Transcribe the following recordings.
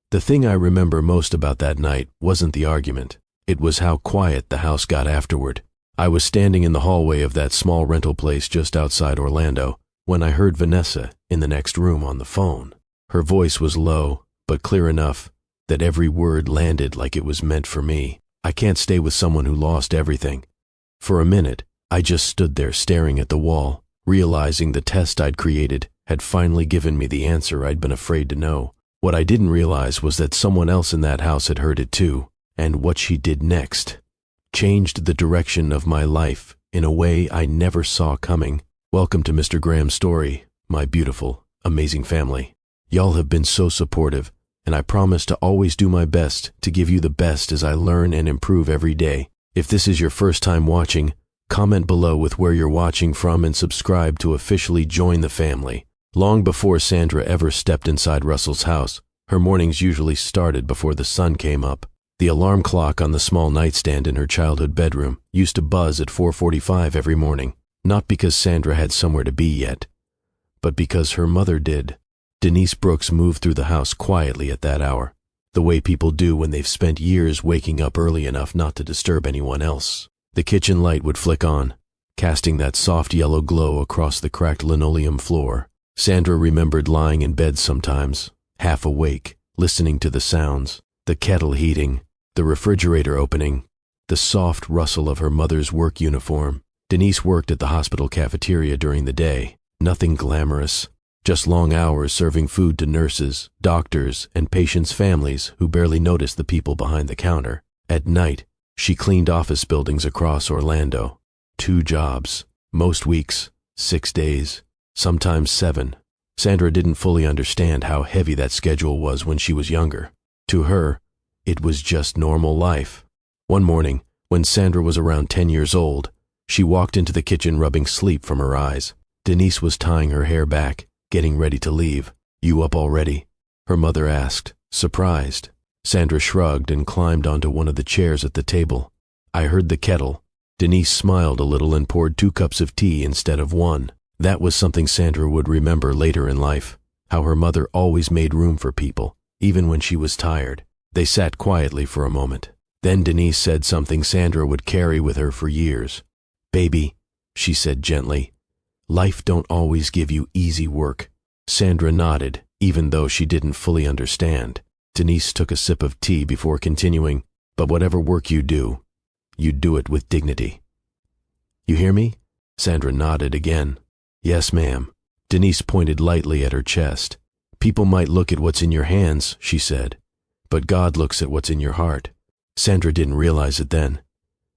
The thing I remember most about that night wasn't the argument. It was how quiet the house got afterward. I was standing in the hallway of that small rental place just outside Orlando when I heard Vanessa in the next room on the phone. Her voice was low, but clear enough that every word landed like it was meant for me. I can't stay with someone who lost everything. For a minute, I just stood there staring at the wall, realizing the test I'd created had finally given me the answer I'd been afraid to know. What I didn't realize was that someone else in that house had heard it too, and what she did next changed the direction of my life in a way I never saw coming. Welcome to Mr. Graham's story, my beautiful, amazing family. Y'all have been so supportive, and I promise to always do my best to give you the best as I learn and improve every day. If this is your first time watching, comment below with where you're watching from and subscribe to officially join the family. Long before Sandra ever stepped inside Russell's house, her mornings usually started before the sun came up. The alarm clock on the small nightstand in her childhood bedroom used to buzz at 4:45 every morning, not because Sandra had somewhere to be yet, but because her mother did. Denise Brooks moved through the house quietly at that hour, the way people do when they've spent years waking up early enough not to disturb anyone else. The kitchen light would flick on, casting that soft yellow glow across the cracked linoleum floor. Sandra remembered lying in bed sometimes, half awake, listening to the sounds, the kettle heating, the refrigerator opening, the soft rustle of her mother's work uniform. Denise worked at the hospital cafeteria during the day. Nothing glamorous, just long hours serving food to nurses, doctors, and patients' families who barely noticed the people behind the counter. At night, she cleaned office buildings across Orlando. 2 jobs, most weeks, 6 days, sometimes 7. Sandra didn't fully understand how heavy that schedule was when she was younger. To her, it was just normal life. One morning, when Sandra was around 10 years old, she walked into the kitchen rubbing sleep from her eyes. Denise was tying her hair back, getting ready to leave. "You up already?" her mother asked, surprised. Sandra shrugged and climbed onto one of the chairs at the table. "I heard the kettle." Denise smiled a little and poured 2 cups of tea instead of 1. That was something Sandra would remember later in life, how her mother always made room for people, even when she was tired. They sat quietly for a moment. Then Denise said something Sandra would carry with her for years. "Baby," she said gently, "life don't always give you easy work." Sandra nodded, even though she didn't fully understand. Denise took a sip of tea before continuing, "But whatever work you do it with dignity. You hear me?" Sandra nodded again. "Yes, ma'am." Denise pointed lightly at her chest. "People might look at what's in your hands," she said, "but God looks at what's in your heart." Sandra didn't realize it then,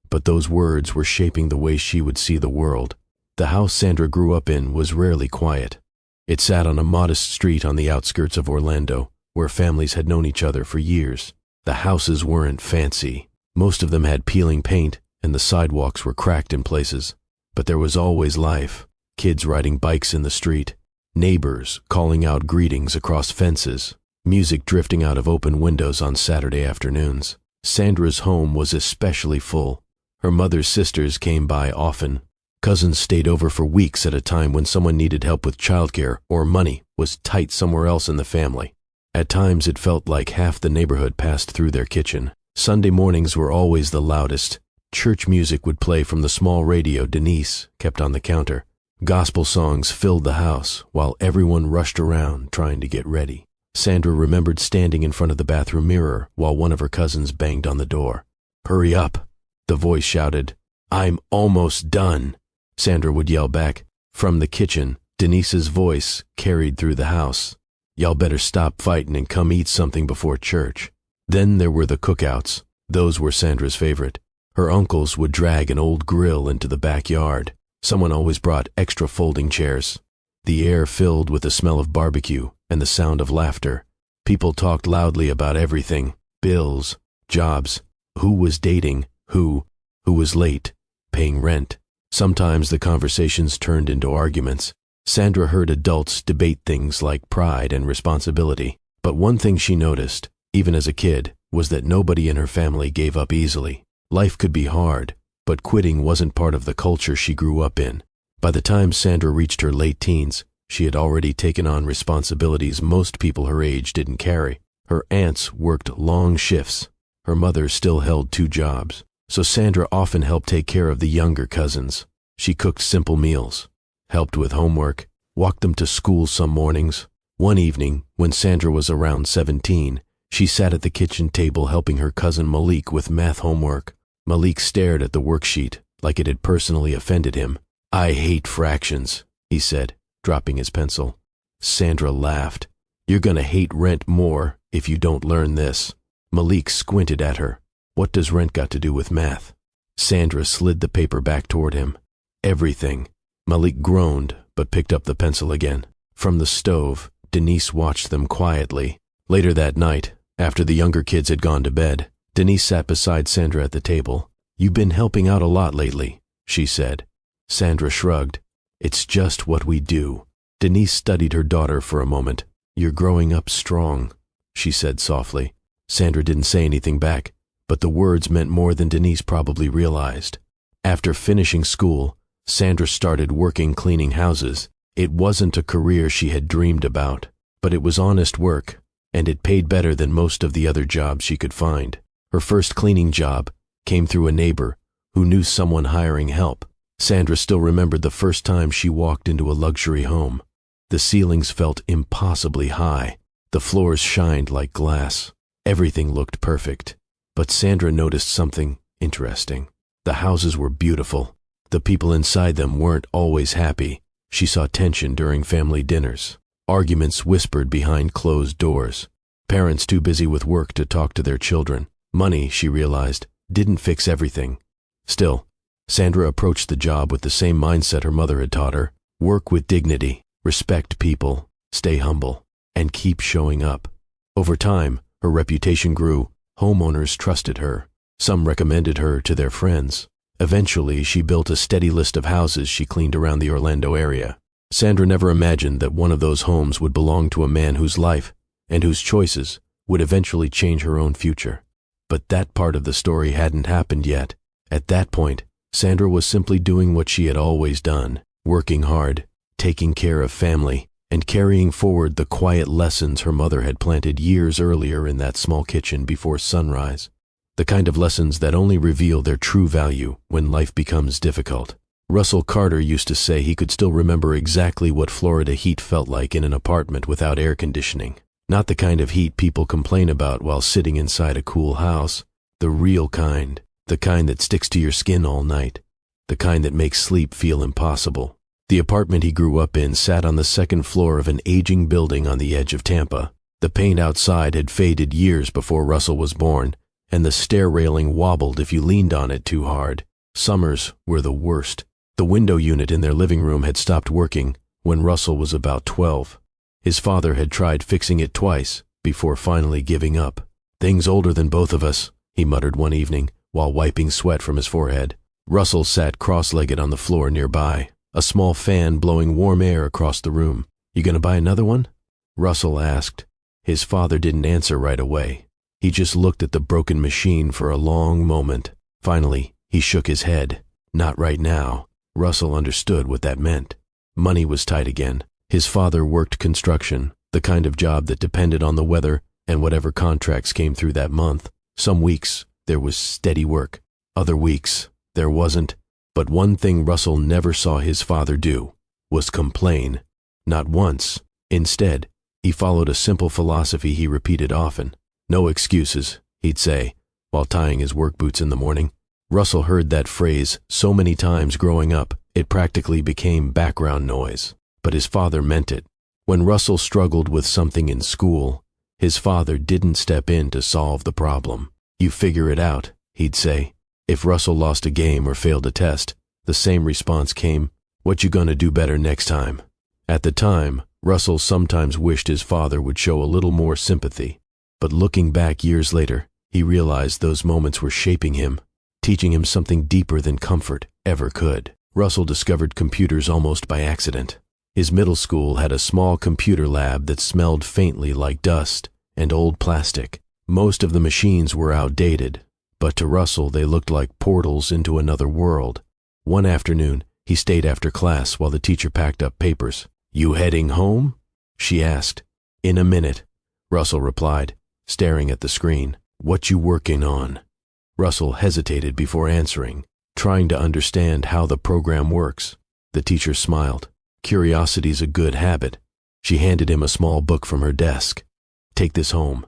but those words were shaping the way she would see the world. The house Sandra grew up in was rarely quiet. It sat on a modest street on the outskirts of Orlando, where families had known each other for years. The houses weren't fancy. Most of them had peeling paint, and the sidewalks were cracked in places. But there was always life. Kids riding bikes in the street, neighbors calling out greetings across fences, music drifting out of open windows on Saturday afternoons. Sandra's home was especially full. Her mother's sisters came by often. Cousins stayed over for weeks at a time when someone needed help with childcare or money was tight somewhere else in the family. At times it felt like half the neighborhood passed through their kitchen. Sunday mornings were always the loudest. Church music would play from the small radio Denise kept on the counter. Gospel songs filled the house while everyone rushed around trying to get ready. Sandra remembered standing in front of the bathroom mirror while one of her cousins banged on the door. "Hurry up," the voice shouted. "I'm almost done," Sandra would yell back. From the kitchen, Denise's voice carried through the house. "Y'all better stop fighting and come eat something before church." Then there were the cookouts. Those were Sandra's favorite. Her uncles would drag an old grill into the backyard. Someone always brought extra folding chairs. The air filled with the smell of barbecue and the sound of laughter. People talked loudly about everything: bills, jobs, who was dating, who was late, paying rent. Sometimes the conversations turned into arguments. Sandra heard adults debate things like pride and responsibility. But one thing she noticed, even as a kid, was that nobody in her family gave up easily. Life could be hard, but quitting wasn't part of the culture she grew up in. By the time Sandra reached her late teens, she had already taken on responsibilities most people her age didn't carry. Her aunts worked long shifts. Her mother still held 2 jobs, so Sandra often helped take care of the younger cousins. She cooked simple meals, helped with homework, walked them to school some mornings. One evening, when Sandra was around 17, she sat at the kitchen table helping her cousin Malik with math homework. Malik stared at the worksheet like it had personally offended him. "I hate fractions," he said, dropping his pencil. Sandra laughed. "You're gonna hate rent more if you don't learn this." Malik squinted at her. "What does rent got to do with math?" Sandra slid the paper back toward him. "Everything." Malik groaned, but picked up the pencil again. From the stove, Denise watched them quietly. Later that night, after the younger kids had gone to bed, Denise sat beside Sandra at the table. "You've been helping out a lot lately," she said. Sandra shrugged. "It's just what we do." Denise studied her daughter for a moment. "You're growing up strong," she said softly. Sandra didn't say anything back, but the words meant more than Denise probably realized. After finishing school, Sandra started working cleaning houses. It wasn't a career she had dreamed about, but it was honest work, and it paid better than most of the other jobs she could find. Her first cleaning job came through a neighbor who knew someone hiring help. Sandra still remembered the first time she walked into a luxury home. The ceilings felt impossibly high. The floors shined like glass. Everything looked perfect. But Sandra noticed something interesting. The houses were beautiful. The people inside them weren't always happy. She saw tension during family dinners. Arguments whispered behind closed doors. Parents too busy with work to talk to their children. Money, she realized, didn't fix everything. Still, Sandra approached the job with the same mindset her mother had taught her. Work with dignity, respect people, stay humble, and keep showing up. Over time, her reputation grew. Homeowners trusted her. Some recommended her to their friends. Eventually, she built a steady list of houses she cleaned around the Orlando area. Sandra never imagined that one of those homes would belong to a man whose life and whose choices would eventually change her own future. But that part of the story hadn't happened yet. At that point, Sandra was simply doing what she had always done, working hard, taking care of family, and carrying forward the quiet lessons her mother had planted years earlier in that small kitchen before sunrise. The kind of lessons that only reveal their true value when life becomes difficult. Russell Carter used to say he could still remember exactly what Florida heat felt like in an apartment without air conditioning. Not the kind of heat people complain about while sitting inside a cool house. The real kind. The kind that sticks to your skin all night. The kind that makes sleep feel impossible. The apartment he grew up in sat on the second floor of an aging building on the edge of Tampa. The paint outside had faded years before Russell was born, and the stair railing wobbled if you leaned on it too hard. Summers were the worst. The window unit in their living room had stopped working when Russell was about 12. His father had tried fixing it twice before finally giving up. "Things older than both of us," he muttered one evening while wiping sweat from his forehead. Russell sat cross-legged on the floor nearby, a small fan blowing warm air across the room. "You gonna buy another one?" Russell asked. His father didn't answer right away. He just looked at the broken machine for a long moment. Finally, he shook his head. Not right now. Russell understood what that meant. Money was tight again. His father worked construction, the kind of job that depended on the weather and whatever contracts came through that month. Some weeks, there was steady work. Other weeks, there wasn't. But one thing Russell never saw his father do was complain. Not once. Instead, he followed a simple philosophy he repeated often. "No excuses," he'd say, while tying his work boots in the morning. Russell heard that phrase so many times growing up, it practically became background noise. But his father meant it. When Russell struggled with something in school, his father didn't step in to solve the problem. "You figure it out," he'd say. If Russell lost a game or failed a test, the same response came, "What you gonna do better next time?" At the time, Russell sometimes wished his father would show a little more sympathy. But looking back years later, he realized those moments were shaping him, teaching him something deeper than comfort ever could. Russell discovered computers almost by accident. His middle school had a small computer lab that smelled faintly like dust and old plastic. Most of the machines were outdated, but to Russell they looked like portals into another world. One afternoon, he stayed after class while the teacher packed up papers. "You heading home?" she asked. "In a minute," Russell replied, staring at the screen. "What you working on?" Russell hesitated before answering, trying to understand how the program works. The teacher smiled. "Curiosity's a good habit." She handed him a small book from her desk. "Take this home.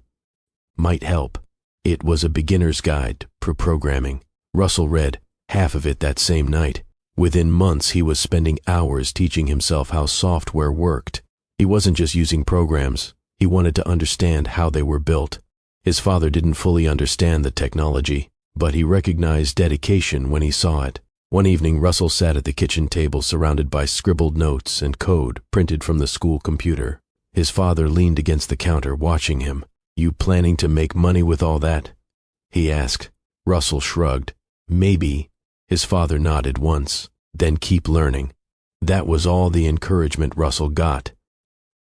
Might help." It was a beginner's guide to programming. Russell read half of it that same night. Within months, he was spending hours teaching himself how software worked. He wasn't just using programs. He wanted to understand how they were built. His father didn't fully understand the technology, but he recognized dedication when he saw it. One evening, Russell sat at the kitchen table surrounded by scribbled notes and code printed from the school computer. His father leaned against the counter watching him. "You planning to make money with all that?" he asked. Russell shrugged. "Maybe." His father nodded once. "Then keep learning." That was all the encouragement Russell got.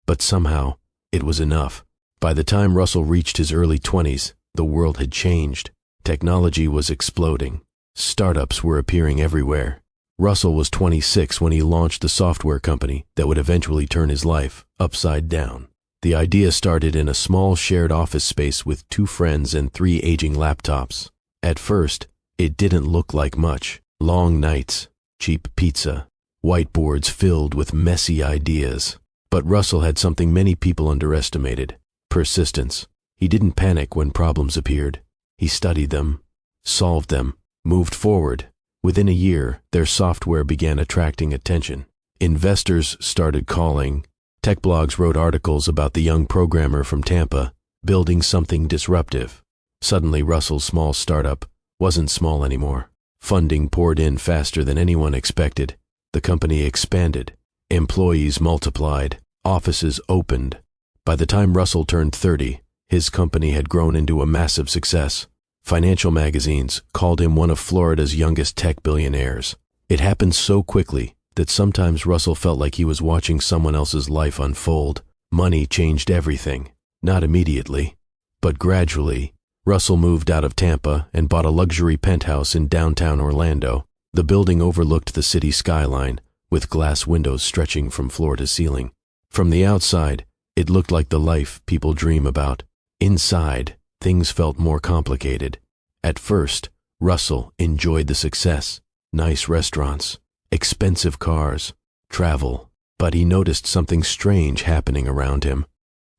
But somehow, it was enough. By the time Russell reached his early 20s, the world had changed. Technology was exploding. Startups were appearing everywhere. Russell was 26 when he launched the software company that would eventually turn his life upside down. The idea started in a small shared office space with 2 friends and 3 aging laptops. At first, it didn't look like much. Long nights, cheap pizza, whiteboards filled with messy ideas. But Russell had something many people underestimated: persistence. He didn't panic when problems appeared. He studied them, solved them, moved forward. Within a year, their software began attracting attention. Investors started calling. Tech blogs wrote articles about the young programmer from Tampa building something disruptive. Suddenly, Russell's small startup wasn't small anymore. Funding poured in faster than anyone expected. The company expanded. Employees multiplied. Offices opened. By the time Russell turned 30, his company had grown into a massive success. Financial magazines called him one of Florida's youngest tech billionaires. It happened so quickly that sometimes Russell felt like he was watching someone else's life unfold. Money changed everything. Not immediately, but gradually. Russell moved out of Tampa and bought a luxury penthouse in downtown Orlando. The building overlooked the city skyline, with glass windows stretching from floor to ceiling. From the outside, it looked like the life people dream about. Inside, things felt more complicated. At first, Russell enjoyed the success: nice restaurants, expensive cars, travel. But he noticed something strange happening around him.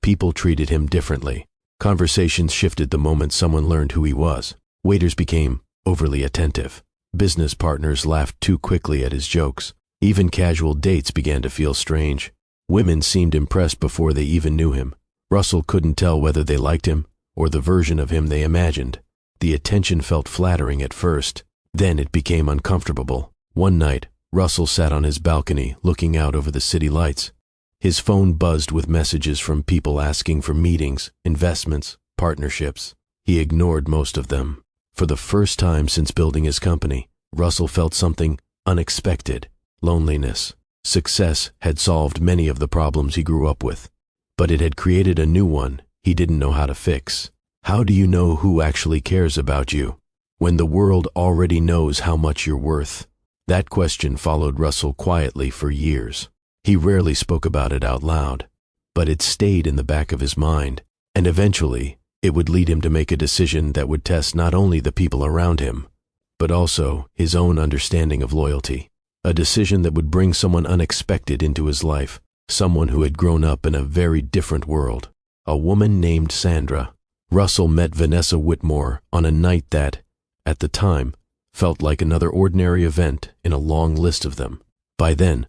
People treated him differently. Conversations shifted the moment someone learned who he was. Waiters became overly attentive. Business partners laughed too quickly at his jokes. Even casual dates began to feel strange. Women seemed impressed before they even knew him. Russell couldn't tell whether they liked him or the version of him they imagined. The attention felt flattering at first. Then it became uncomfortable. One night, Russell sat on his balcony looking out over the city lights. His phone buzzed with messages from people asking for meetings, investments, partnerships. He ignored most of them. For the first time since building his company, Russell felt something unexpected: loneliness. Success had solved many of the problems he grew up with, but it had created a new one he didn't know how to fix. How do you know who actually cares about you when the world already knows how much you're worth? That question followed Russell quietly for years. He rarely spoke about it out loud, but it stayed in the back of his mind, and eventually it would lead him to make a decision that would test not only the people around him, but also his own understanding of loyalty. A decision that would bring someone unexpected into his life, someone who had grown up in a very different world. A woman named Sandra. Russell met Vanessa Whitmore on a night that, at the time, felt like another ordinary event in a long list of them. By then,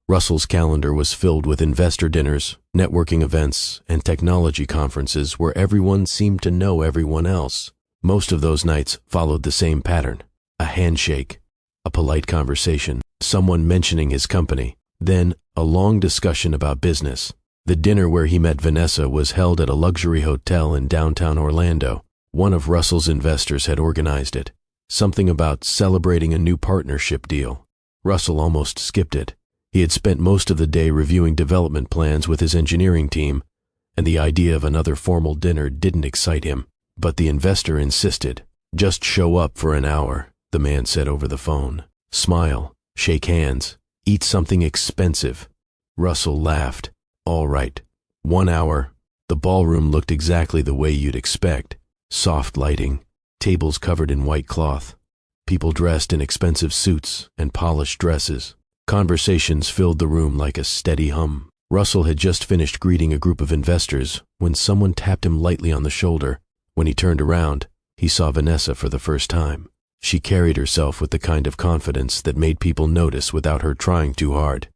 Russell's calendar was filled with investor dinners, networking events, and technology conferences where everyone seemed to know everyone else. Most of those nights followed the same pattern: a handshake, a polite conversation, someone mentioning his company, then a long discussion about business. The dinner where he met Vanessa was held at a luxury hotel in downtown Orlando. One of Russell's investors had organized it. Something about celebrating a new partnership deal. Russell almost skipped it. He had spent most of the day reviewing development plans with his engineering team, and the idea of another formal dinner didn't excite him. But the investor insisted. "Just show up for an hour," the man said over the phone. "Smile, shake hands, eat something expensive." Russell laughed. "All right, 1 hour, The ballroom looked exactly the way you'd expect. Soft lighting, tables covered in white cloth, people dressed in expensive suits and polished dresses. Conversations filled the room like a steady hum. Russell had just finished greeting a group of investors when someone tapped him lightly on the shoulder. When he turned around, he saw Vanessa for the first time. She carried herself with the kind of confidence that made people notice without her trying too hard.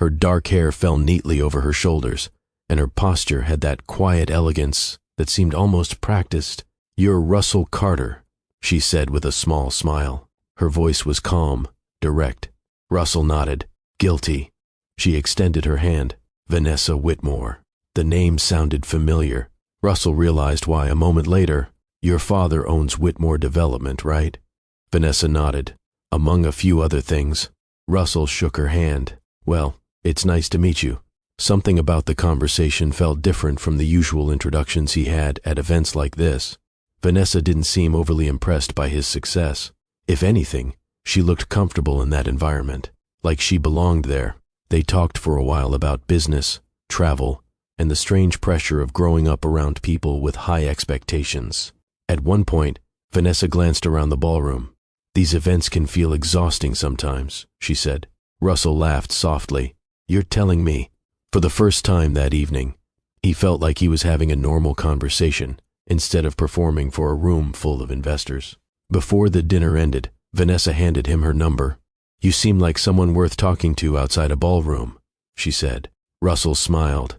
Her dark hair fell neatly over her shoulders, and her posture had that quiet elegance that seemed almost practiced. "You're Russell Carter," she said with a small smile. Her voice was calm, direct. Russell nodded. "Guilty." She extended her hand. "Vanessa Whitmore." The name sounded familiar. Russell realized why a moment later. "Your father owns Whitmore Development, right?" Vanessa nodded. "Among a few other things." Russell shook her hand. "Well, it's nice to meet you." Something about the conversation felt different from the usual introductions he had at events like this. Vanessa didn't seem overly impressed by his success. If anything, she looked comfortable in that environment, like she belonged there. They talked for a while about business, travel, and the strange pressure of growing up around people with high expectations. At one point, Vanessa glanced around the ballroom. "These events can feel exhausting sometimes," she said. Russell laughed softly. "You're telling me." For the first time that evening, he felt like he was having a normal conversation instead of performing for a room full of investors. Before the dinner ended, Vanessa handed him her number. "You seem like someone worth talking to outside a ballroom," she said. Russell smiled.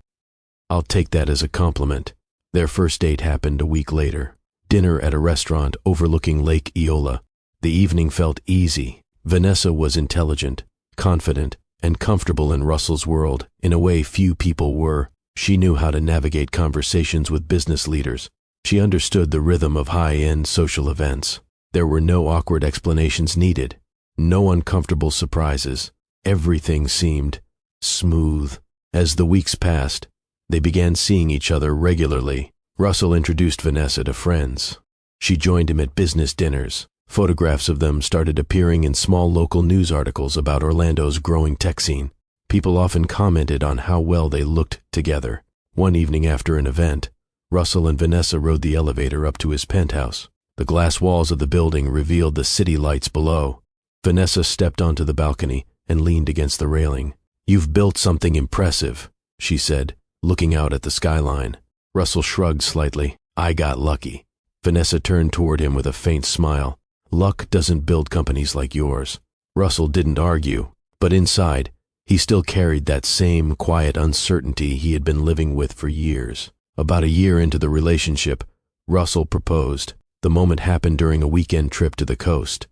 "I'll take that as a compliment." Their first date happened a week later. Dinner at a restaurant overlooking Lake Eola. The evening felt easy. Vanessa was intelligent, confident, and comfortable in Russell's world in a way few people were. She knew how to navigate conversations with business leaders. She understood the rhythm of high-end social events. There were no awkward explanations needed, no uncomfortable surprises. Everything seemed smooth. As the weeks passed, they began seeing each other regularly. Russell introduced Vanessa to friends. She joined him at business dinners. Photographs of them started appearing in small local news articles about Orlando's growing tech scene. People often commented on how well they looked together. One evening after an event, Russell and Vanessa rode the elevator up to his penthouse. The glass walls of the building revealed the city lights below. Vanessa stepped onto the balcony and leaned against the railing. "You've built something impressive," she said, looking out at the skyline. Russell shrugged slightly. "I got lucky." Vanessa turned toward him with a faint smile. "Luck doesn't build companies like yours." Russell didn't argue, but inside, he still carried that same quiet uncertainty he had been living with for years. About a year into the relationship, Russell proposed. The moment happened during a weekend trip to the coast.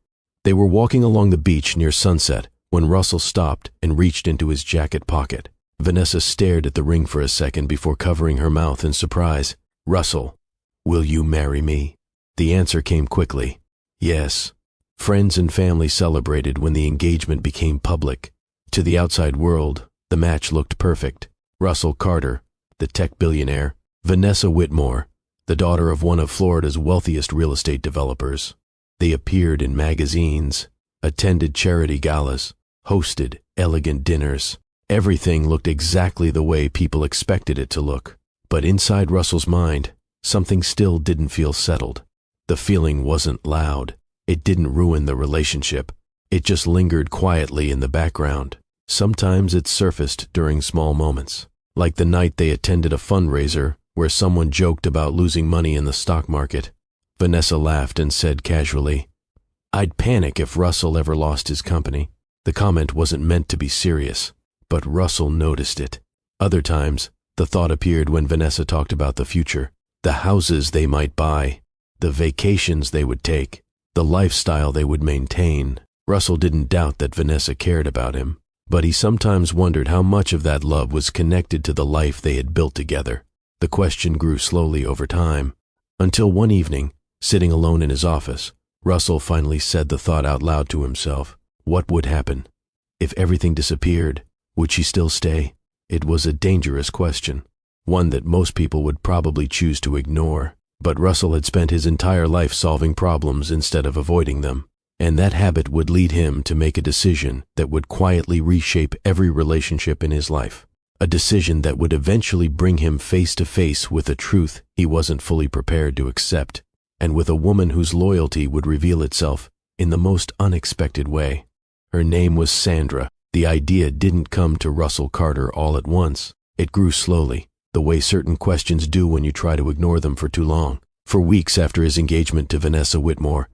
They were walking along the beach near sunset when Russell stopped and reached into his jacket pocket. Vanessa stared at the ring for a second before covering her mouth in surprise. "Russell, will you marry me?" The answer came quickly. Yes. Friends and family celebrated when the engagement became public. To the outside world, the match looked perfect. Russell Carter, the tech billionaire, Vanessa Whitmore, the daughter of one of Florida's wealthiest real estate developers. They appeared in magazines, attended charity galas, hosted elegant dinners. Everything looked exactly the way people expected it to look. But inside Russell's mind, something still didn't feel settled. The feeling wasn't loud. It didn't ruin the relationship. It just lingered quietly in the background. Sometimes it surfaced during small moments, like the night they attended a fundraiser where someone joked about losing money in the stock market. Vanessa laughed and said casually, "I'd panic if Russell ever lost his company." The comment wasn't meant to be serious, but Russell noticed it. Other times, the thought appeared when Vanessa talked about the future, the houses they might buy, the vacations they would take, the lifestyle they would maintain. Russell didn't doubt that Vanessa cared about him, but he sometimes wondered how much of that love was connected to the life they had built together. The question grew slowly over time, until one evening, sitting alone in his office, Russell finally said the thought out loud to himself. What would happen? If everything disappeared, would she still stay? It was a dangerous question, one that most people would probably choose to ignore. But Russell had spent his entire life solving problems instead of avoiding them, and that habit would lead him to make a decision that would quietly reshape every relationship in his life. A decision that would eventually bring him face to face with a truth he wasn't fully prepared to accept, and with a woman whose loyalty would reveal itself in the most unexpected way. Her name was Sandra. The idea didn't come to Russell Carter all at once. It grew slowly, the way certain questions do when you try to ignore them for too long. For weeks after his engagement to Vanessa Whitmore,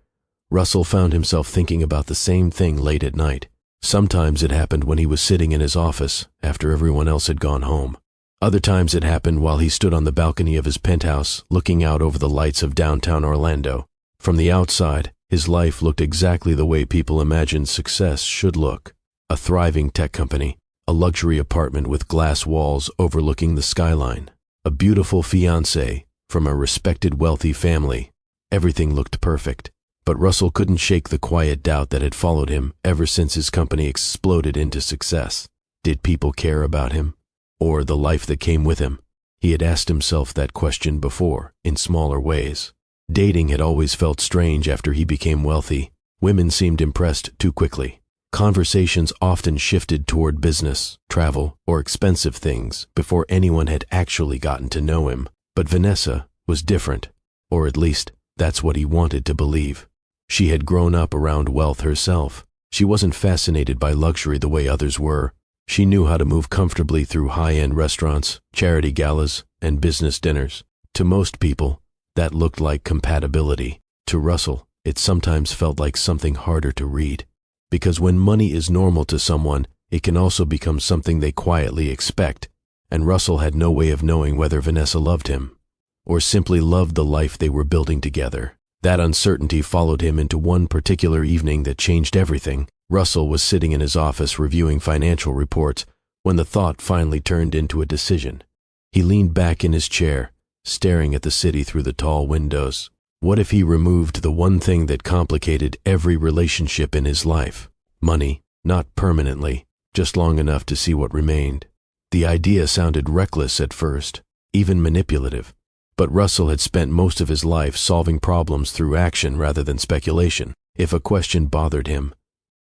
Russell found himself thinking about the same thing late at night. Sometimes it happened when he was sitting in his office after everyone else had gone home. Other times it happened while he stood on the balcony of his penthouse looking out over the lights of downtown Orlando. From the outside, his life looked exactly the way people imagined success should look. A thriving tech company, a luxury apartment with glass walls overlooking the skyline, a beautiful fiancée from a respected wealthy family. Everything looked perfect. But Russell couldn't shake the quiet doubt that had followed him ever since his company exploded into success. Did people care about him? Or the life that came with him? He had asked himself that question before, in smaller ways. Dating had always felt strange after he became wealthy. Women seemed impressed too quickly. Conversations often shifted toward business, travel, or expensive things before anyone had actually gotten to know him. But Vanessa was different, or at least that's what he wanted to believe. She had grown up around wealth herself. She wasn't fascinated by luxury the way others were. She knew how to move comfortably through high-end restaurants, charity galas, and business dinners. To most people, that looked like compatibility. To Russell, it sometimes felt like something harder to read. Because when money is normal to someone, it can also become something they quietly expect. And Russell had no way of knowing whether Vanessa loved him, or simply loved the life they were building together. That uncertainty followed him into one particular evening that changed everything. Russell was sitting in his office reviewing financial reports when the thought finally turned into a decision. He leaned back in his chair, staring at the city through the tall windows. What if he removed the one thing that complicated every relationship in his life? Money, not permanently, just long enough to see what remained. The idea sounded reckless at first, even manipulative. But Russell had spent most of his life solving problems through action rather than speculation. If a question bothered him,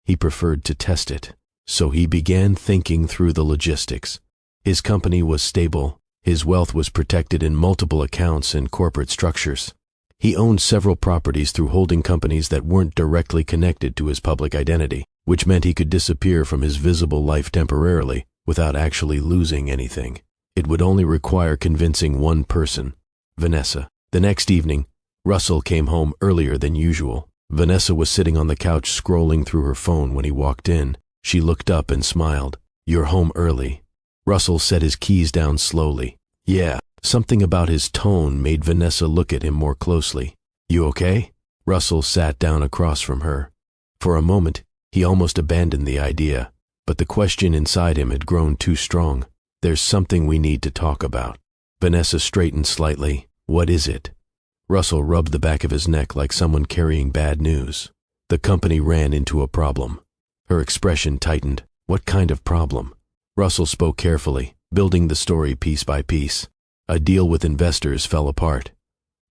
he preferred to test it. So he began thinking through the logistics. His company was stable. His wealth was protected in multiple accounts and corporate structures. He owned several properties through holding companies that weren't directly connected to his public identity, which meant he could disappear from his visible life temporarily without actually losing anything. It would only require convincing one person, Vanessa. The next evening, Russell came home earlier than usual. Vanessa was sitting on the couch scrolling through her phone when he walked in. She looked up and smiled. "You're home early." Russell set his keys down slowly. "Yeah." Something about his tone made Vanessa look at him more closely. "You okay?" Russell sat down across from her. For a moment, he almost abandoned the idea, but the question inside him had grown too strong. "There's something we need to talk about." Vanessa straightened slightly. "What is it?" Russell rubbed the back of his neck like someone carrying bad news. The company ran into a problem. Her expression tightened. "What kind of problem?" Russell spoke carefully, building the story piece by piece. A deal with investors fell apart.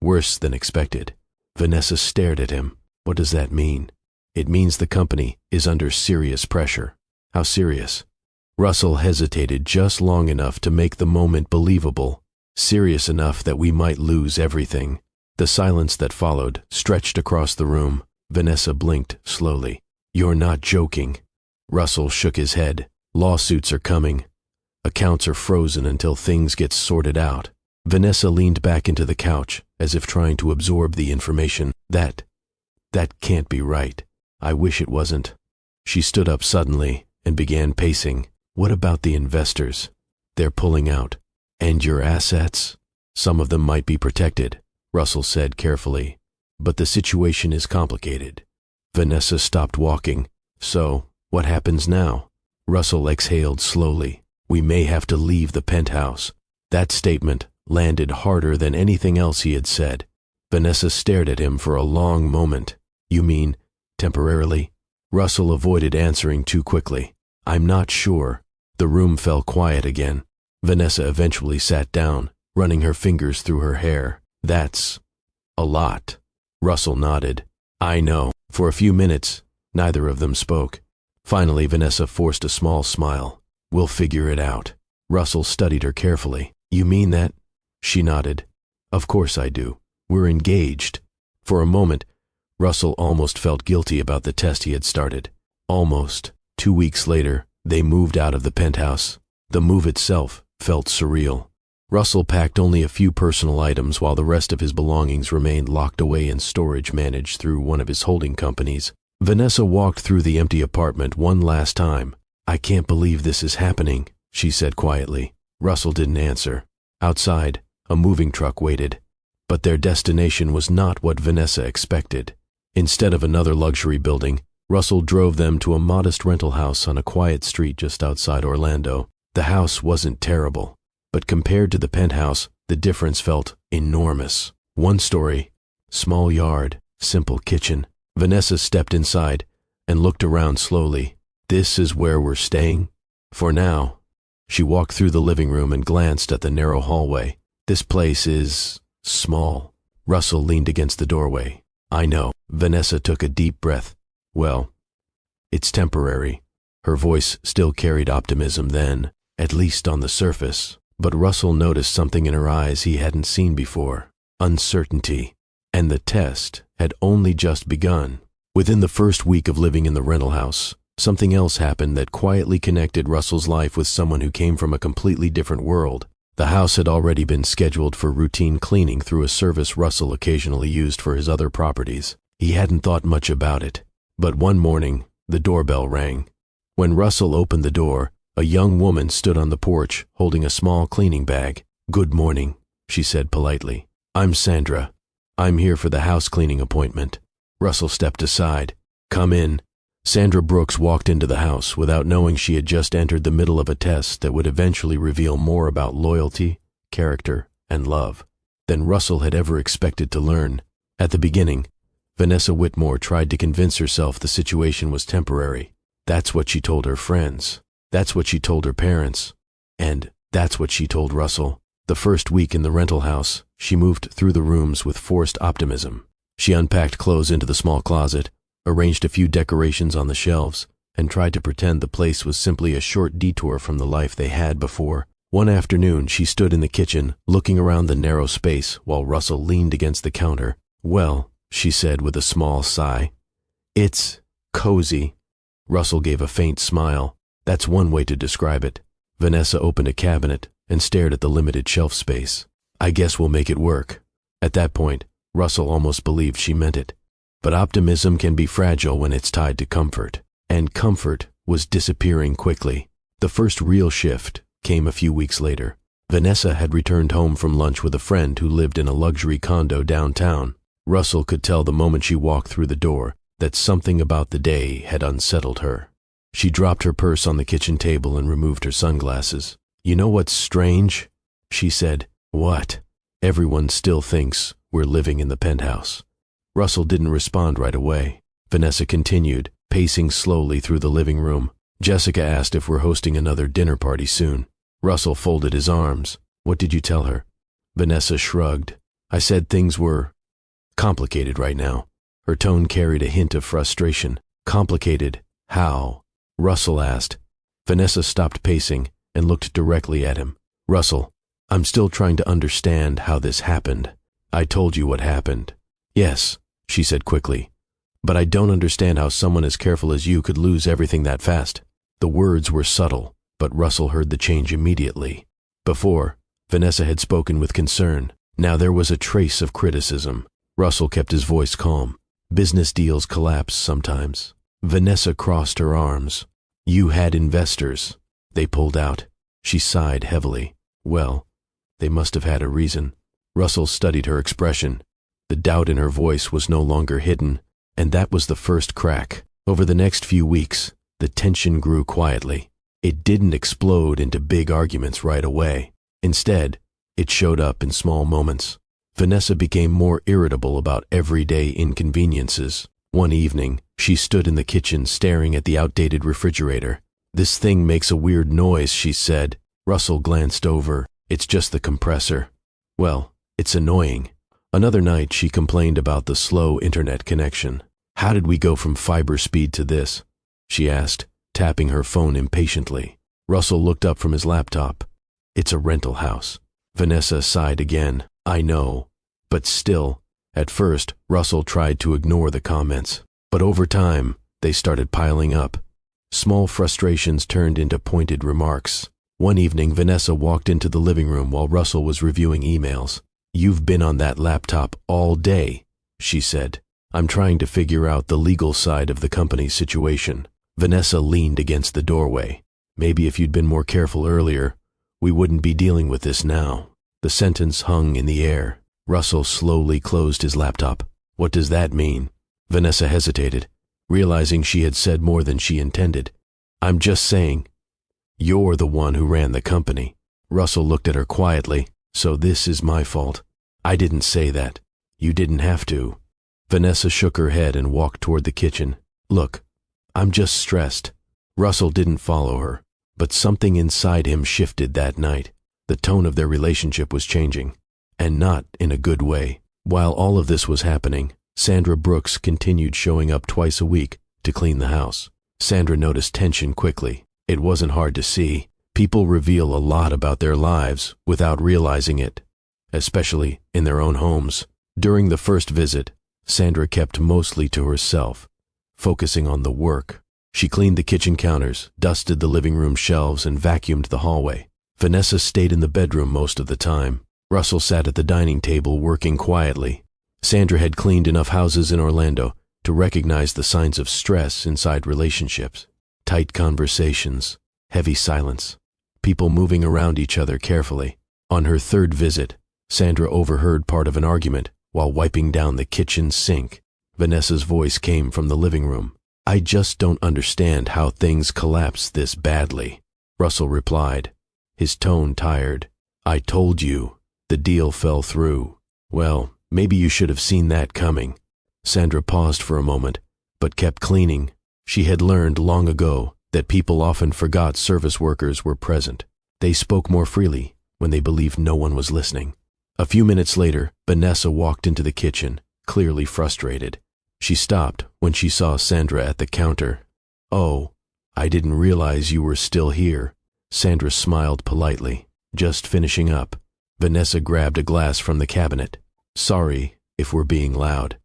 Worse than expected. Vanessa stared at him. "What does that mean?" "It means the company is under serious pressure." "How serious?" Russell hesitated just long enough to make the moment believable. "Serious enough that we might lose everything." The silence that followed stretched across the room. Vanessa blinked slowly. "You're not joking." Russell shook his head. "Lawsuits are coming. Accounts are frozen until things get sorted out." Vanessa leaned back into the couch, as if trying to absorb the information. That can't be right. I wish it wasn't." She stood up suddenly and began pacing. "What about the investors? They're pulling out. And your assets? Some of them might be protected," Russell said carefully. "But the situation is complicated." Vanessa stopped walking. "So, what happens now?" Russell exhaled slowly. "We may have to leave the penthouse." That statement landed harder than anything else he had said. Vanessa stared at him for a long moment. "You mean, temporarily?" Russell avoided answering too quickly. "I'm not sure." The room fell quiet again. Vanessa eventually sat down, running her fingers through her hair. "That's a lot." Russell nodded. "I know." For a few minutes, neither of them spoke. Finally, Vanessa forced a small smile. "We'll figure it out." Russell studied her carefully. You mean that? She nodded. Of course I do. We're engaged. For a moment, Russell almost felt guilty about the test he had started. Almost. 2 weeks later, they moved out of the penthouse. The move itself felt surreal. Russell packed only a few personal items while the rest of his belongings remained locked away in storage managed through one of his holding companies. Vanessa walked through the empty apartment one last time. I can't believe this is happening, she said quietly. Russell didn't answer. Outside, a moving truck waited. But their destination was not what Vanessa expected. Instead of another luxury building, Russell drove them to a modest rental house on a quiet street just outside Orlando. The house wasn't terrible, but compared to the penthouse, the difference felt enormous. 1 story, small yard, simple kitchen. Vanessa stepped inside and looked around slowly. This is where we're staying? For now. She walked through the living room and glanced at the narrow hallway. This place is small. Russell leaned against the doorway. I know. Vanessa took a deep breath. Well, it's temporary. Her voice still carried optimism then, at least on the surface. But Russell noticed something in her eyes he hadn't seen before. Uncertainty. And the test had only just begun. Within the first week of living in the rental house, something else happened that quietly connected Russell's life with someone who came from a completely different world. The house had already been scheduled for routine cleaning through a service Russell occasionally used for his other properties. He hadn't thought much about it. But one morning, the doorbell rang. When Russell opened the door, a young woman stood on the porch holding a small cleaning bag. Good morning, she said politely. I'm Sandra. I'm here for the house cleaning appointment. Russell stepped aside. Come in. Sandra Brooks walked into the house without knowing she had just entered the middle of a test that would eventually reveal more about loyalty, character, and love than Russell had ever expected to learn. At the beginning, Vanessa Whitmore tried to convince herself the situation was temporary. That's what she told her friends. That's what she told her parents. And that's what she told Russell. The first week in the rental house, she moved through the rooms with forced optimism. She unpacked clothes into the small closet, arranged a few decorations on the shelves, and tried to pretend the place was simply a short detour from the life they had before. One afternoon, she stood in the kitchen, looking around the narrow space while Russell leaned against the counter. Well, she said with a small sigh, it's cozy. Russell gave a faint smile. That's one way to describe it. Vanessa opened a cabinet and stared at the limited shelf space. I guess we'll make it work. At that point, Russell almost believed she meant it. But optimism can be fragile when it's tied to comfort. And comfort was disappearing quickly. The first real shift came a few weeks later. Vanessa had returned home from lunch with a friend who lived in a luxury condo downtown. Russell could tell the moment she walked through the door that something about the day had unsettled her. She dropped her purse on the kitchen table and removed her sunglasses. You know what's strange? She said. What? Everyone still thinks we're living in the penthouse. Russell didn't respond right away. Vanessa continued, pacing slowly through the living room. Jessica asked if we're hosting another dinner party soon. Russell folded his arms. What did you tell her? Vanessa shrugged. I said things were complicated right now. Her tone carried a hint of frustration. Complicated? How? Russell asked. Vanessa stopped pacing and looked directly at him. Russell, I'm still trying to understand how this happened. I told you what happened. Yes, she said quickly. But I don't understand how someone as careful as you could lose everything that fast. The words were subtle, but Russell heard the change immediately. Before, Vanessa had spoken with concern. Now there was a trace of criticism. Russell kept his voice calm. Business deals collapse sometimes. Vanessa crossed her arms. You had investors. They pulled out. She sighed heavily. Well, they must have had a reason. Russell studied her expression. The doubt in her voice was no longer hidden, and that was the first crack. Over the next few weeks, the tension grew quietly. It didn't explode into big arguments right away. Instead, it showed up in small moments. Vanessa became more irritable about everyday inconveniences. One evening, she stood in the kitchen staring at the outdated refrigerator. This thing makes a weird noise, she said. Russell glanced over. It's just the compressor. Well, it's annoying. Another night, she complained about the slow internet connection. How did we go from fiber speed to this? She asked, tapping her phone impatiently. Russell looked up from his laptop. It's a rental house. Vanessa sighed again. I know. But still, at first, Russell tried to ignore the comments. But over time, they started piling up. Small frustrations turned into pointed remarks. One evening, Vanessa walked into the living room while Russell was reviewing emails. "You've been on that laptop all day," she said. "I'm trying to figure out the legal side of the company's situation." Vanessa leaned against the doorway. "Maybe if you'd been more careful earlier, we wouldn't be dealing with this now." The sentence hung in the air. Russell slowly closed his laptop. "What does that mean?" Vanessa hesitated, realizing she had said more than she intended. "I'm just saying, you're the one who ran the company." Russell looked at her quietly. "So this is my fault." "I didn't say that. You didn't have to." Vanessa shook her head and walked toward the kitchen. "Look, I'm just stressed." Russell didn't follow her, but something inside him shifted that night. The tone of their relationship was changing, and not in a good way. While all of this was happening, Sandra Brooks continued showing up twice a week to clean the house. Sandra noticed tension quickly. It wasn't hard to see. People reveal a lot about their lives without realizing it, especially in their own homes. During the first visit, Sandra kept mostly to herself, focusing on the work. She cleaned the kitchen counters, dusted the living room shelves, and vacuumed the hallway. Vanessa stayed in the bedroom most of the time. Russell sat at the dining table working quietly. Sandra had cleaned enough houses in Orlando to recognize the signs of stress inside relationships. Tight conversations, heavy silence, people moving around each other carefully. On her third visit, Sandra overheard part of an argument while wiping down the kitchen sink. Vanessa's voice came from the living room. "I just don't understand how things collapse this badly," Russell replied, his tone tired. "I told you, the deal fell through." "Well, maybe you should have seen that coming." Sandra paused for a moment, but kept cleaning. She had learned long ago that people often forgot service workers were present. They spoke more freely when they believed no one was listening. A few minutes later, Vanessa walked into the kitchen, clearly frustrated. She stopped when she saw Sandra at the counter. "Oh, I didn't realize you were still here." Sandra smiled politely. "Just finishing up." Vanessa grabbed a glass from the cabinet. "Sorry if we're being loud."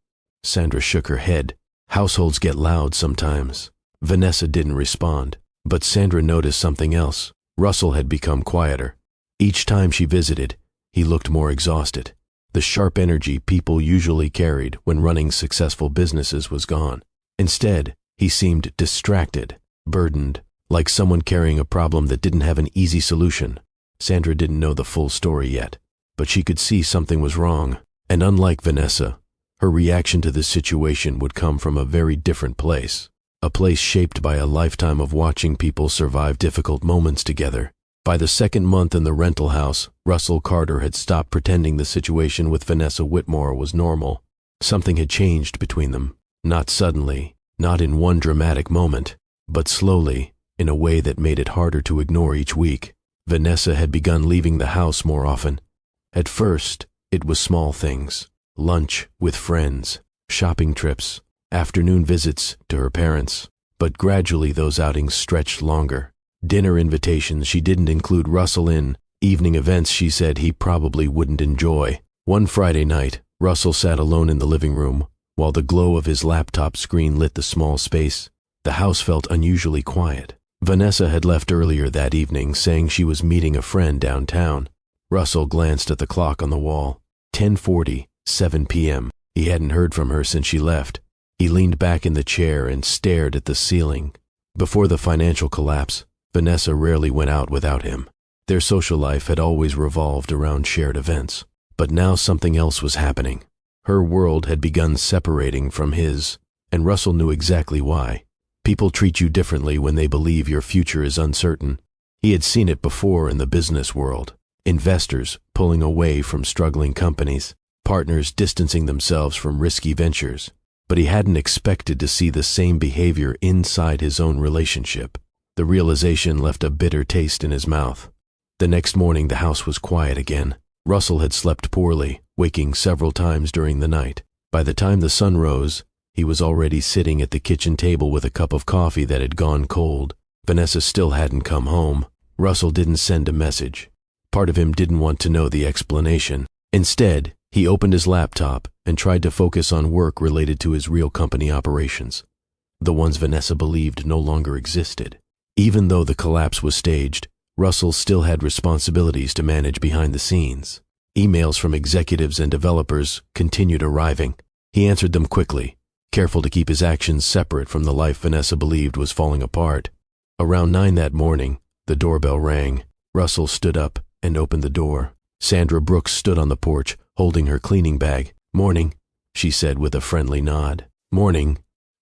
Sandra shook her head. "Households get loud sometimes." Vanessa didn't respond, but Sandra noticed something else. Russell had become quieter. Each time she visited, he looked more exhausted. The sharp energy people usually carried when running successful businesses was gone. Instead, he seemed distracted, burdened, like someone carrying a problem that didn't have an easy solution. Sandra didn't know the full story yet, but she could see something was wrong. And unlike Vanessa, her reaction to this situation would come from a very different place. A place shaped by a lifetime of watching people survive difficult moments together. By the second month in the rental house, Russell Carter had stopped pretending the situation with Vanessa Whitmore was normal. Something had changed between them. Not suddenly, not in one dramatic moment, but slowly, in a way that made it harder to ignore each week. Vanessa had begun leaving the house more often. At first, it was small things: lunch with friends, shopping trips, afternoon visits to her parents. But gradually those outings stretched longer. Dinner invitations she didn't include Russell in, evening events she said he probably wouldn't enjoy. One Friday night, Russell sat alone in the living room, while the glow of his laptop screen lit the small space. The house felt unusually quiet. Vanessa had left earlier that evening, saying she was meeting a friend downtown. Russell glanced at the clock on the wall. 10:40, 7 p.m. He hadn't heard from her since she left. He leaned back in the chair and stared at the ceiling. Before the financial collapse, Vanessa rarely went out without him. Their social life had always revolved around shared events. But now something else was happening. Her world had begun separating from his, and Russell knew exactly why. People treat you differently when they believe your future is uncertain. He had seen it before in the business world. Investors pulling away from struggling companies, partners distancing themselves from risky ventures. But he hadn't expected to see the same behavior inside his own relationship. The realization left a bitter taste in his mouth. The next morning the house was quiet again. Russell had slept poorly, waking several times during the night. By the time the sun rose, he was already sitting at the kitchen table with a cup of coffee that had gone cold. Vanessa still hadn't come home. Russell didn't send a message, Part of him didn't want to know the explanation. Instead, he opened his laptop and tried to focus on work related to his real company operations, the ones Vanessa believed no longer existed. Even though the collapse was staged, Russell still had responsibilities to manage behind the scenes. Emails from executives and developers continued arriving. He answered them quickly, careful to keep his actions separate from the life Vanessa believed was falling apart. Around 9 that morning, the doorbell rang. Russell stood up and opened the door. Sandra Brooks stood on the porch, holding her cleaning bag. "Morning," she said with a friendly nod. "Morning."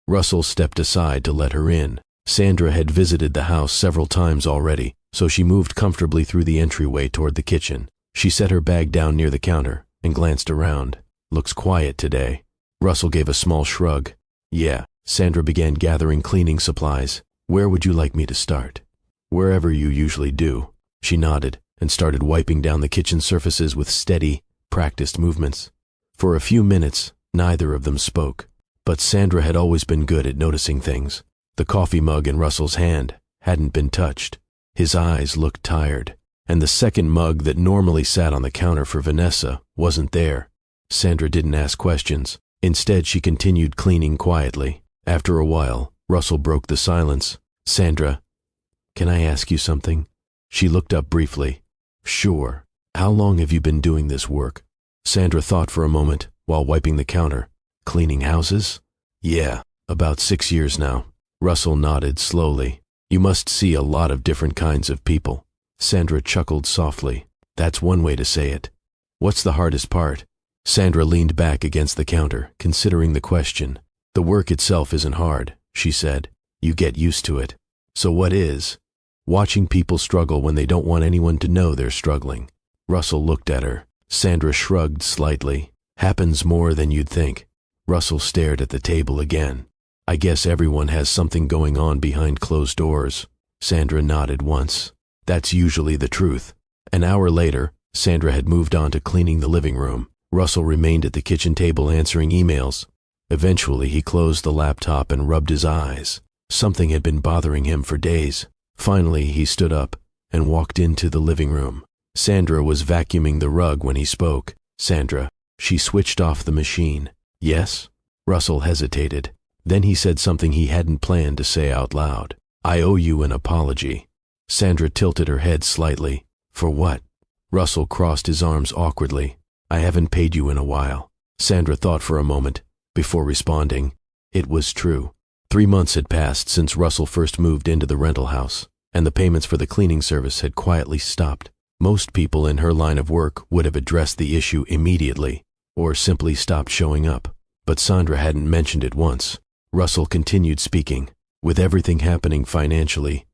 Russell stepped aside to let her in. Sandra had visited the house several times already, so she moved comfortably through the entryway toward the kitchen. She set her bag down near the counter and glanced around. "Looks quiet today." Russell gave a small shrug. "Yeah." Sandra began gathering cleaning supplies. "Where would you like me to start?" "Wherever you usually do." She nodded and started wiping down the kitchen surfaces with steady, practiced movements. For a few minutes, neither of them spoke, but Sandra had always been good at noticing things. The coffee mug in Russell's hand hadn't been touched. His eyes looked tired, and the second mug that normally sat on the counter for Vanessa wasn't there. Sandra didn't ask questions. Instead, she continued cleaning quietly. After a while, Russell broke the silence. "Sandra, can I ask you something?" She looked up briefly. "Sure. How long have you been doing this work?" Sandra thought for a moment while wiping the counter. "Cleaning houses?" "Yeah, about 6 years now." Russell nodded slowly. "You must see a lot of different kinds of people." Sandra chuckled softly. "That's one way to say it. What's the hardest part?" Sandra leaned back against the counter, considering the question. "The work itself isn't hard," she said. "You get used to it." "So what is?" "Watching people struggle when they don't want anyone to know they're struggling." Russell looked at her. Sandra shrugged slightly. "Happens more than you'd think." Russell stared at the table again. "I guess everyone has something going on behind closed doors." Sandra nodded once. "That's usually the truth." An hour later, Sandra had moved on to cleaning the living room. Russell remained at the kitchen table answering emails. Eventually, he closed the laptop and rubbed his eyes. Something had been bothering him for days. Finally, he stood up and walked into the living room. Sandra was vacuuming the rug when he spoke. "Sandra." She switched off the machine. "Yes?" Russell hesitated. Then he said something he hadn't planned to say out loud. "I owe you an apology." Sandra tilted her head slightly. "For what?" Russell crossed his arms awkwardly. "I haven't paid you in a while." Sandra thought for a moment before responding. It was true. 3 months had passed since Russell first moved into the rental house, and the payments for the cleaning service had quietly stopped. Most people in her line of work would have addressed the issue immediately, or simply stopped showing up. But Sandra hadn't mentioned it once. Russell continued speaking. "With everything happening financially,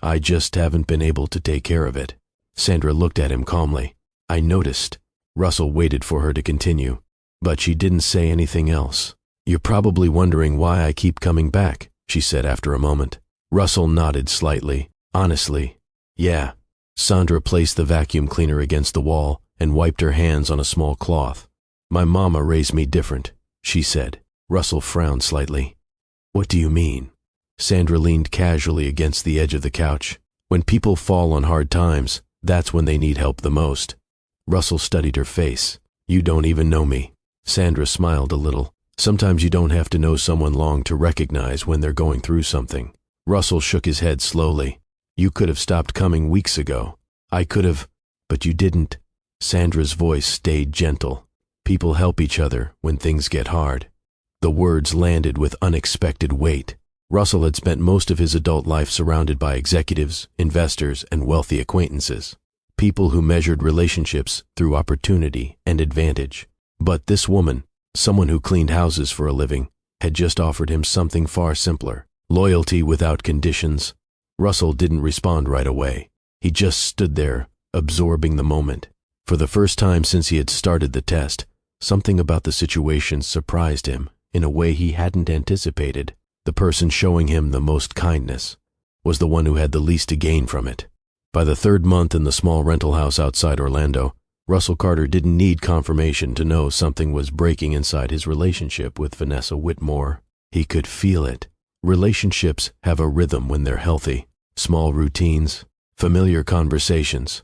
I just haven't been able to take care of it." Sandra looked at him calmly. "I noticed." Russell waited for her to continue, but she didn't say anything else. "You're probably wondering why I keep coming back," she said after a moment. Russell nodded slightly. "Honestly, yeah." Sandra placed the vacuum cleaner against the wall and wiped her hands on a small cloth. "My mama raised me different," she said. Russell frowned slightly. "What do you mean?" Sandra leaned casually against the edge of the couch. "When people fall on hard times, that's when they need help the most." Russell studied her face. "You don't even know me." Sandra smiled a little. "Sometimes you don't have to know someone long to recognize when they're going through something." Russell shook his head slowly. "You could have stopped coming weeks ago. I could have, but you didn't." Sandra's voice stayed gentle. "People help each other when things get hard." The words landed with unexpected weight. Russell had spent most of his adult life surrounded by executives, investors, and wealthy acquaintances. People who measured relationships through opportunity and advantage. But this woman, someone who cleaned houses for a living, had just offered him something far simpler. Loyalty without conditions. Russell didn't respond right away. He just stood there, absorbing the moment. For the first time since he had started the test, something about the situation surprised him in a way he hadn't anticipated. The person showing him the most kindness was the one who had the least to gain from it. By the 3rd month in the small rental house outside Orlando, Russell Carter didn't need confirmation to know something was breaking inside his relationship with Vanessa Whitmore. He could feel it. Relationships have a rhythm when they're healthy. Small routines, familiar conversations.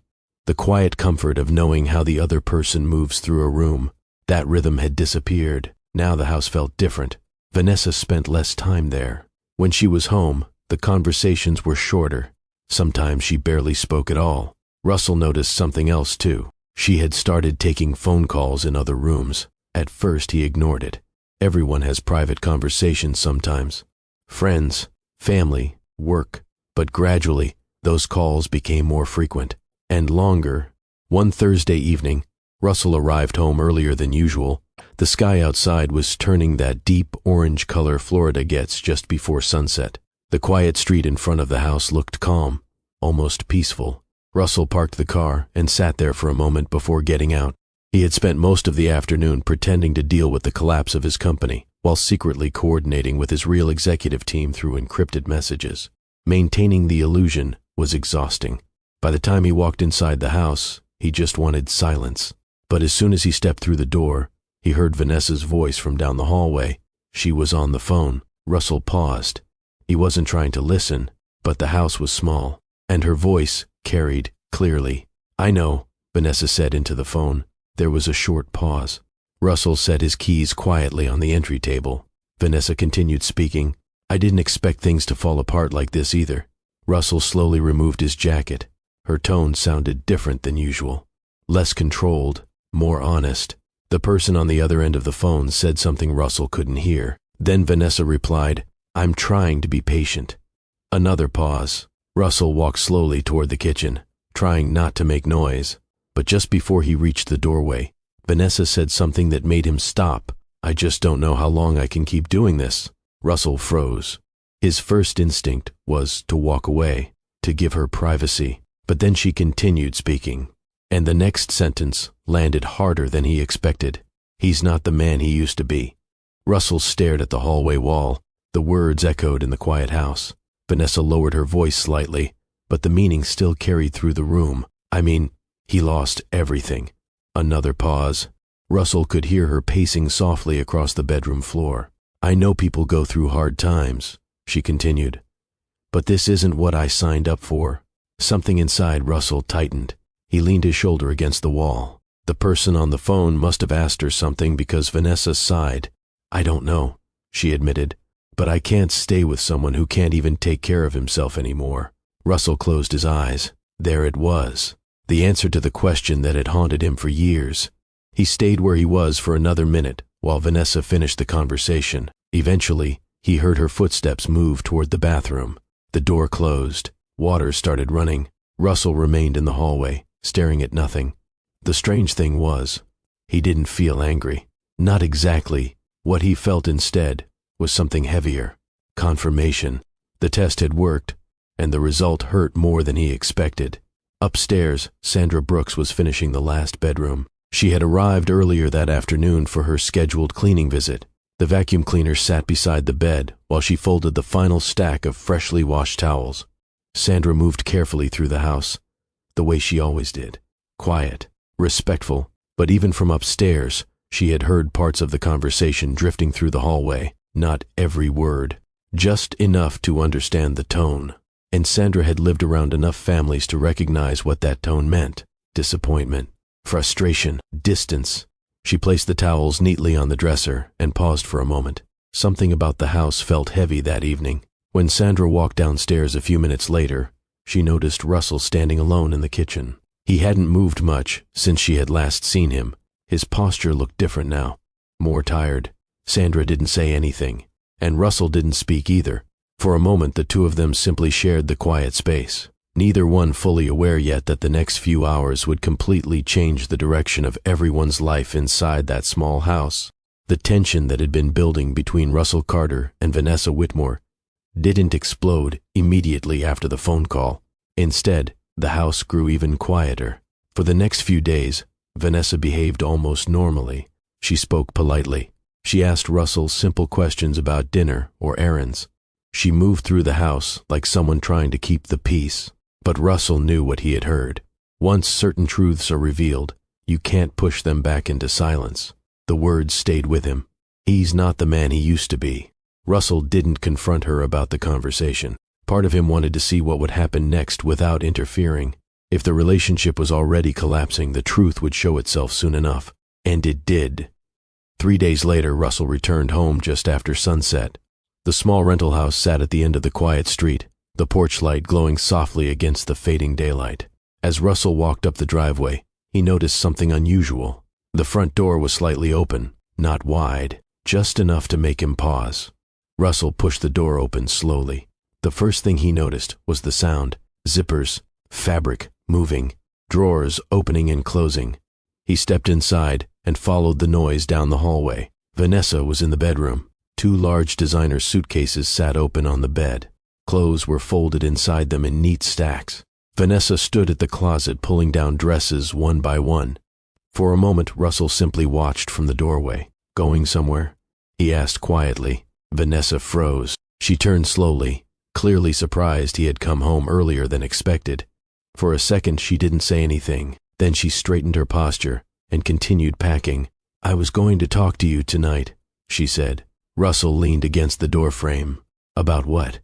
The quiet comfort of knowing how the other person moves through a room. That rhythm had disappeared. Now the house felt different. Vanessa spent less time there. When she was home, the conversations were shorter. Sometimes she barely spoke at all. Russell noticed something else too. She had started taking phone calls in other rooms. At first he ignored it. Everyone has private conversations sometimes. Friends, family, work. But gradually, those calls became more frequent and longer. One Thursday evening, Russell arrived home earlier than usual. The sky outside was turning that deep orange color Florida gets just before sunset. The quiet street in front of the house looked calm, almost peaceful. Russell parked the car and sat there for a moment before getting out. He had spent most of the afternoon pretending to deal with the collapse of his company, while secretly coordinating with his real executive team through encrypted messages. Maintaining the illusion was exhausting. By the time he walked inside the house, he just wanted silence. But as soon as he stepped through the door, he heard Vanessa's voice from down the hallway. She was on the phone. Russell paused. He wasn't trying to listen, but the house was small, and her voice carried clearly. "I know," Vanessa said into the phone. There was a short pause. Russell set his keys quietly on the entry table. Vanessa continued speaking. "I didn't expect things to fall apart like this either." Russell slowly removed his jacket. Her tone sounded different than usual. Less controlled, more honest. The person on the other end of the phone said something Russell couldn't hear. Then Vanessa replied, "I'm trying to be patient." Another pause. Russell walked slowly toward the kitchen, trying not to make noise. But just before he reached the doorway, Vanessa said something that made him stop. "I just don't know how long I can keep doing this." Russell froze. His first instinct was to walk away, to give her privacy. But then she continued speaking, and the next sentence landed harder than he expected. "He's not the man he used to be." Russell stared at the hallway wall. The words echoed in the quiet house. Vanessa lowered her voice slightly, but the meaning still carried through the room. "I mean, he lost everything." Another pause. Russell could hear her pacing softly across the bedroom floor. "I know people go through hard times," she continued, "but this isn't what I signed up for." Something inside Russell tightened. He leaned his shoulder against the wall. The person on the phone must have asked her something because Vanessa sighed. "I don't know," she admitted, "but I can't stay with someone who can't even take care of himself anymore." Russell closed his eyes. There it was, the answer to the question that had haunted him for years. He stayed where he was for another minute while Vanessa finished the conversation. Eventually, he heard her footsteps move toward the bathroom. The door closed. Water started running. Russell remained in the hallway, staring at nothing. The strange thing was, he didn't feel angry. Not exactly. What he felt instead was something heavier. Confirmation. The test had worked, and the result hurt more than he expected. Upstairs, Sandra Brooks was finishing the last bedroom. She had arrived earlier that afternoon for her scheduled cleaning visit. The vacuum cleaner sat beside the bed while she folded the final stack of freshly washed towels. Sandra moved carefully through the house, the way she always did. Quiet, respectful, but even from upstairs, she had heard parts of the conversation drifting through the hallway. Not every word, just enough to understand the tone. And Sandra had lived around enough families to recognize what that tone meant. Disappointment, frustration, distance. She placed the towels neatly on the dresser and paused for a moment. Something about the house felt heavy that evening. When Sandra walked downstairs a few minutes later, she noticed Russell standing alone in the kitchen. He hadn't moved much since she had last seen him. His posture looked different now, more tired. Sandra didn't say anything, and Russell didn't speak either. For a moment, the two of them simply shared the quiet space, neither one fully aware yet that the next few hours would completely change the direction of everyone's life inside that small house. The tension that had been building between Russell Carter and Vanessa Whitmore didn't explode immediately after the phone call. Instead, the house grew even quieter. For the next few days, Vanessa behaved almost normally. She spoke politely. She asked Russell simple questions about dinner or errands. She moved through the house like someone trying to keep the peace. But Russell knew what he had heard. Once certain truths are revealed, you can't push them back into silence. The words stayed with him. He's not the man he used to be. Russell didn't confront her about the conversation. Part of him wanted to see what would happen next without interfering. If the relationship was already collapsing, the truth would show itself soon enough. And it did. 3 days later, Russell returned home just after sunset. The small rental house sat at the end of the quiet street, the porch light glowing softly against the fading daylight. As Russell walked up the driveway, he noticed something unusual. The front door was slightly open, not wide, just enough to make him pause. Russell pushed the door open slowly. The first thing he noticed was the sound: zippers, fabric moving, drawers opening and closing. He stepped inside and followed the noise down the hallway. Vanessa was in the bedroom. 2 large designer suitcases sat open on the bed. Clothes were folded inside them in neat stacks. Vanessa stood at the closet pulling down dresses one by one. For a moment, Russell simply watched from the doorway. "Going somewhere?" he asked quietly. Vanessa froze. She turned slowly, clearly surprised he had come home earlier than expected. For a second, she didn't say anything. Then she straightened her posture and continued packing. "I was going to talk to you tonight," she said. Russell leaned against the doorframe. "About what?"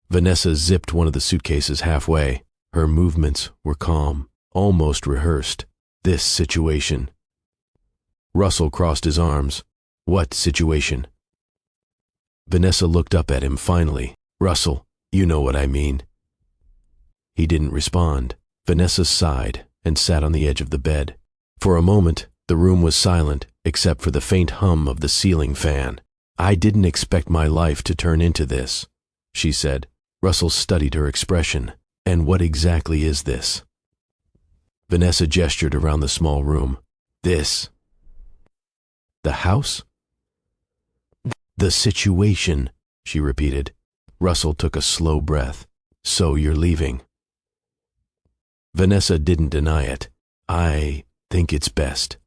Vanessa zipped one of the suitcases halfway. Her movements were calm, almost rehearsed. "This situation." Russell crossed his arms. "What situation?" Vanessa looked up at him finally. "Russell, you know what I mean." He didn't respond. Vanessa sighed and sat on the edge of the bed. For a moment, the room was silent, except for the faint hum of the ceiling fan. "I didn't expect my life to turn into this," she said. Russell studied her expression. "And what exactly is this?" Vanessa gestured around the small room. "This." "The house?" "The situation," she repeated. Russell took a slow breath. "So you're leaving?" Vanessa didn't deny it. "I think it's best."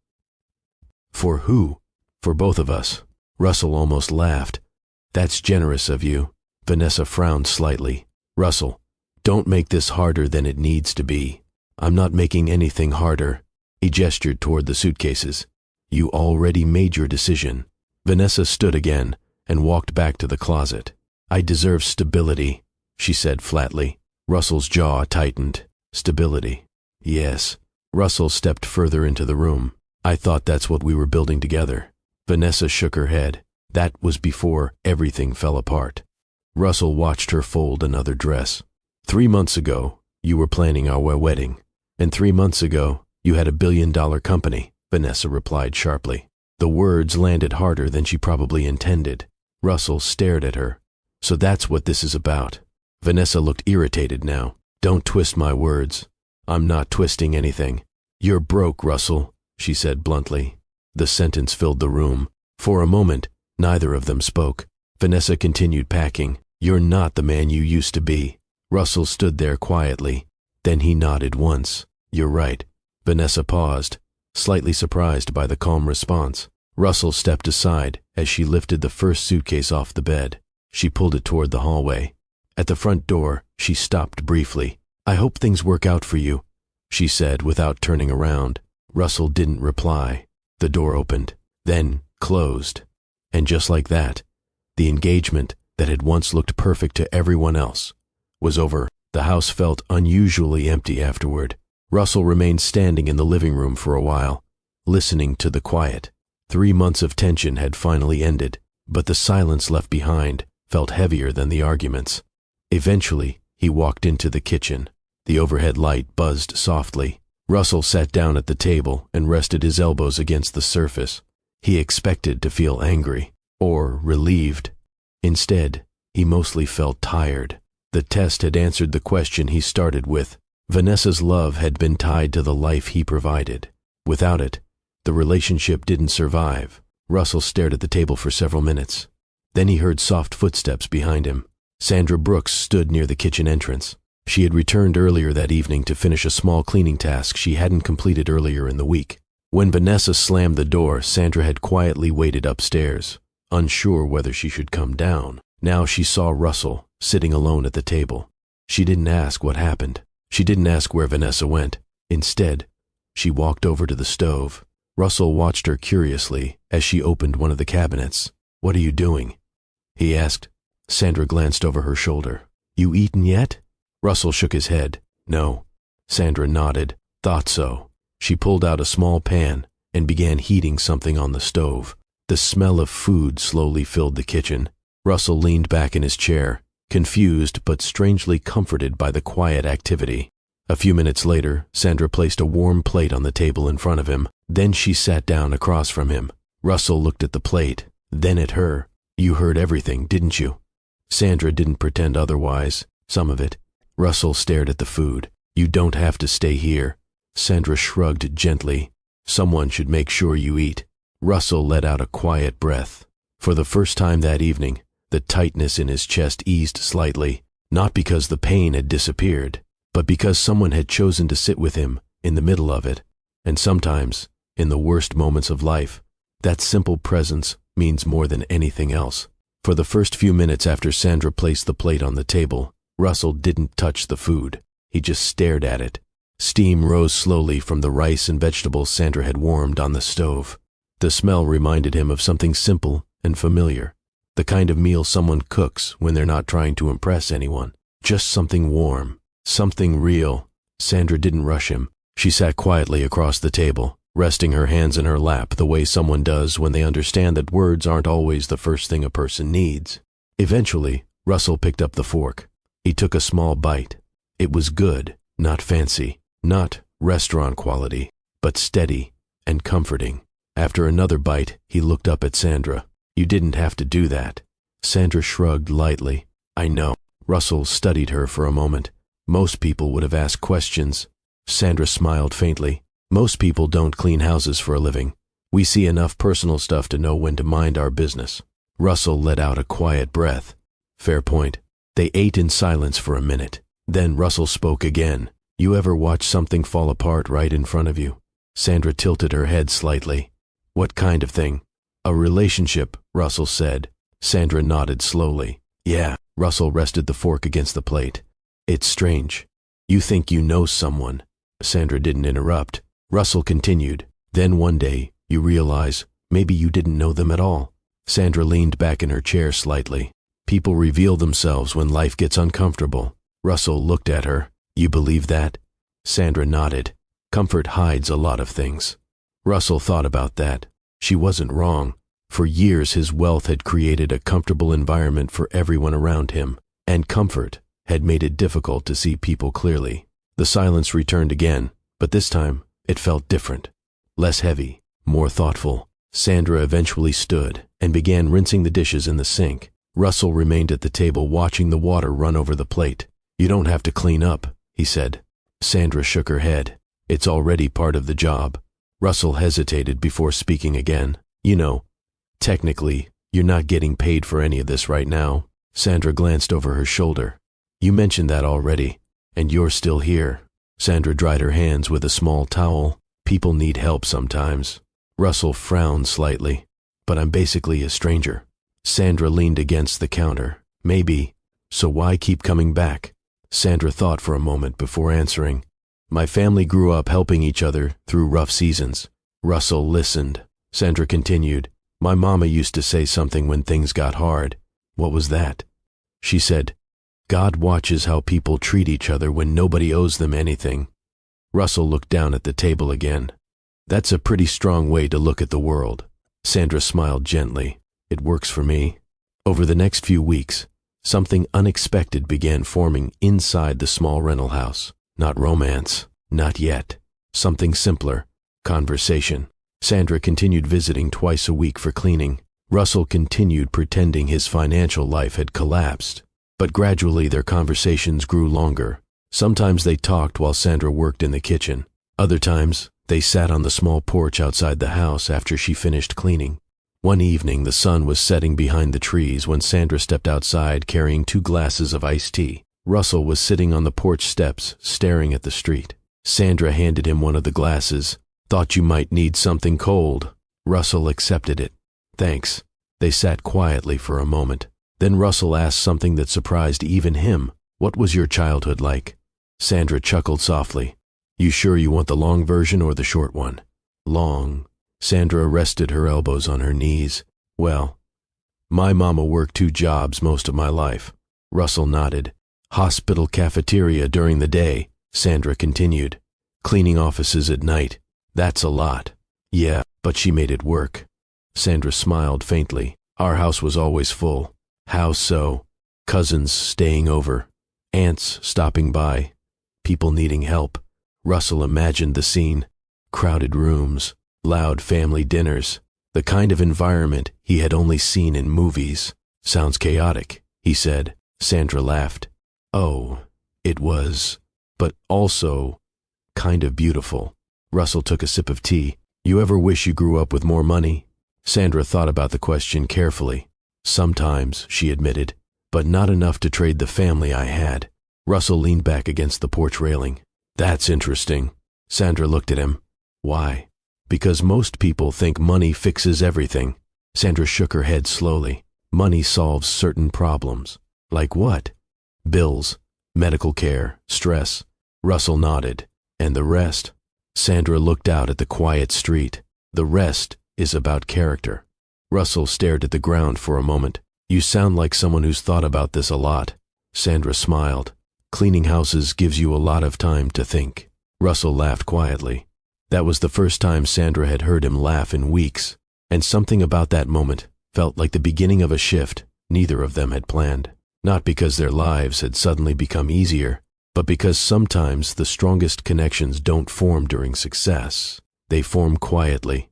"For who?" "For both of us." Russell almost laughed. "That's generous of you." Vanessa frowned slightly. "Russell, don't make this harder than it needs to be." "I'm not making anything harder." He gestured toward the suitcases. "You already made your decision." Vanessa stood again and walked back to the closet. "I deserve stability," she said flatly. Russell's jaw tightened. "Stability?" "Yes." Russell stepped further into the room. "I thought that's what we were building together." Vanessa shook her head. "That was before everything fell apart." Russell watched her fold another dress. 3 months ago, you were planning our wedding. And 3 months ago, you had a $1 billion company," Vanessa replied sharply. The words landed harder than she probably intended. Russell stared at her. "So that's what this is about." Vanessa looked irritated now. "Don't twist my words." "I'm not twisting anything." "You're broke, Russell," she said bluntly. The sentence filled the room. For a moment, neither of them spoke. Vanessa continued packing. "You're not the man you used to be." Russell stood there quietly. Then he nodded once. "You're right." Vanessa paused, slightly surprised by the calm response. Russell stepped aside as she lifted the first suitcase off the bed. She pulled it toward the hallway. At the front door, she stopped briefly. "I hope things work out for you," she said without turning around. Russell didn't reply. The door opened, then closed. And just like that, the engagement that had once looked perfect to everyone else was over. The house felt unusually empty afterward. Russell remained standing in the living room for a while, listening to the quiet. 3 months of tension had finally ended, but the silence left behind felt heavier than the arguments. Eventually, he walked into the kitchen. The overhead light buzzed softly. Russell sat down at the table and rested his elbows against the surface. He expected to feel angry or relieved. Instead, he mostly felt tired. The test had answered the question he started with. Vanessa's love had been tied to the life he provided. Without it, the relationship didn't survive. Russell stared at the table for several minutes. Then he heard soft footsteps behind him. Sandra Brooks stood near the kitchen entrance. She had returned earlier that evening to finish a small cleaning task she hadn't completed earlier in the week. When Vanessa slammed the door, Sandra had quietly waited upstairs, unsure whether she should come down. Now she saw Russell sitting alone at the table. She didn't ask what happened. She didn't ask where Vanessa went. Instead, she walked over to the stove. Russell watched her curiously as she opened one of the cabinets. "What are you doing?" he asked. Sandra glanced over her shoulder. "You eaten yet?" Russell shook his head. "No." Sandra nodded. Thought so. She pulled out a small pan and began heating something on the stove. The smell of food slowly filled the kitchen. Russell leaned back in his chair, confused but strangely comforted by the quiet activity. A few minutes later, Sandra placed a warm plate on the table in front of him. Then she sat down across from him. Russell looked at the plate, then at her. You heard everything, didn't you? Sandra didn't pretend otherwise. Some of it. Russell stared at the food. You don't have to stay here. Sandra shrugged gently. Someone should make sure you eat. Russell let out a quiet breath. For the first time that evening, the tightness in his chest eased slightly, not because the pain had disappeared, but because someone had chosen to sit with him in the middle of it. And sometimes, in the worst moments of life, that simple presence means more than anything else. For the first few minutes after Sandra placed the plate on the table, Russell didn't touch the food. He just stared at it. Steam rose slowly from the rice and vegetables Sandra had warmed on the stove. The smell reminded him of something simple and familiar, the kind of meal someone cooks when they're not trying to impress anyone. Just something warm, something real. Sandra didn't rush him. She sat quietly across the table, resting her hands in her lap the way someone does when they understand that words aren't always the first thing a person needs. Eventually, Russell picked up the fork. He took a small bite. It was good, not fancy, not restaurant quality, but steady and comforting. After another bite, he looked up at Sandra. You didn't have to do that. Sandra shrugged lightly. I know. Russell studied her for a moment. Most people would have asked questions. Sandra smiled faintly. Most people don't clean houses for a living. We see enough personal stuff to know when to mind our business. Russell let out a quiet breath. Fair point. They ate in silence for a minute. Then Russell spoke again. You ever watch something fall apart right in front of you? Sandra tilted her head slightly. What kind of thing? A relationship, Russell said. Sandra nodded slowly. Yeah. Russell rested the fork against the plate. It's strange. You think you know someone. Sandra didn't interrupt. Russell continued. Then one day, you realize maybe you didn't know them at all. Sandra leaned back in her chair slightly. People reveal themselves when life gets uncomfortable. Russell looked at her. You believe that? Sandra nodded. Comfort hides a lot of things. Russell thought about that. She wasn't wrong. For years his wealth had created a comfortable environment for everyone around him, and comfort had made it difficult to see people clearly. The silence returned again, but this time it felt different. Less heavy, more thoughtful. Sandra eventually stood and began rinsing the dishes in the sink. Russell remained at the table watching the water run over the plate. You don't have to clean up, he said. Sandra shook her head. It's already part of the job. Russell hesitated before speaking again. You know, technically, you're not getting paid for any of this right now. Sandra glanced over her shoulder. You mentioned that already, and you're still here. Sandra dried her hands with a small towel. People need help sometimes. Russell frowned slightly. But I'm basically a stranger. Sandra leaned against the counter. Maybe. So why keep coming back? Sandra thought for a moment before answering. My family grew up helping each other through rough seasons. Russell listened. Sandra continued. My mama used to say something when things got hard. What was that? She said, God watches how people treat each other when nobody owes them anything. Russell looked down at the table again. That's a pretty strong way to look at the world. Sandra smiled gently. It works for me. Over the next few weeks, something unexpected began forming inside the small rental house. Not romance. Not yet. Something simpler. Conversation. Sandra continued visiting twice a week for cleaning. Russell continued pretending his financial life had collapsed. But gradually their conversations grew longer. Sometimes they talked while Sandra worked in the kitchen. Other times, they sat on the small porch outside the house after she finished cleaning. One evening, the sun was setting behind the trees when Sandra stepped outside carrying 2 glasses of iced tea. Russell was sitting on the porch steps, staring at the street. Sandra handed him one of the glasses. Thought you might need something cold. Russell accepted it. Thanks. They sat quietly for a moment. Then Russell asked something that surprised even him. What was your childhood like? Sandra chuckled softly. You sure you want the long version or the short one? Long. Sandra rested her elbows on her knees. Well, my mama worked 2 jobs most of my life. Russell nodded. Hospital cafeteria during the day, Sandra continued. Cleaning offices at night. That's a lot. Yeah, but she made it work. Sandra smiled faintly. Our house was always full. How so? Cousins staying over. Aunts stopping by. People needing help. Russell imagined the scene. Crowded rooms. Loud family dinners. The kind of environment he had only seen in movies. Sounds chaotic, he said. Sandra laughed. Oh, it was. But also kind of beautiful. Russell took a sip of tea. You ever wish you grew up with more money? Sandra thought about the question carefully. Sometimes, she admitted, but not enough to trade the family I had. Russell leaned back against the porch railing. That's interesting. Sandra looked at him. Why? Because most people think money fixes everything. Sandra shook her head slowly. Money solves certain problems. Like what? Bills, medical care, stress. Russell nodded. And the rest? Sandra looked out at the quiet street. The rest is about character. Russell stared at the ground for a moment. You sound like someone who's thought about this a lot. Sandra smiled. Cleaning houses gives you a lot of time to think. Russell laughed quietly. That was the first time Sandra had heard him laugh in weeks, and something about that moment felt like the beginning of a shift neither of them had planned. Not because their lives had suddenly become easier, but because sometimes the strongest connections don't form during success. They form quietly,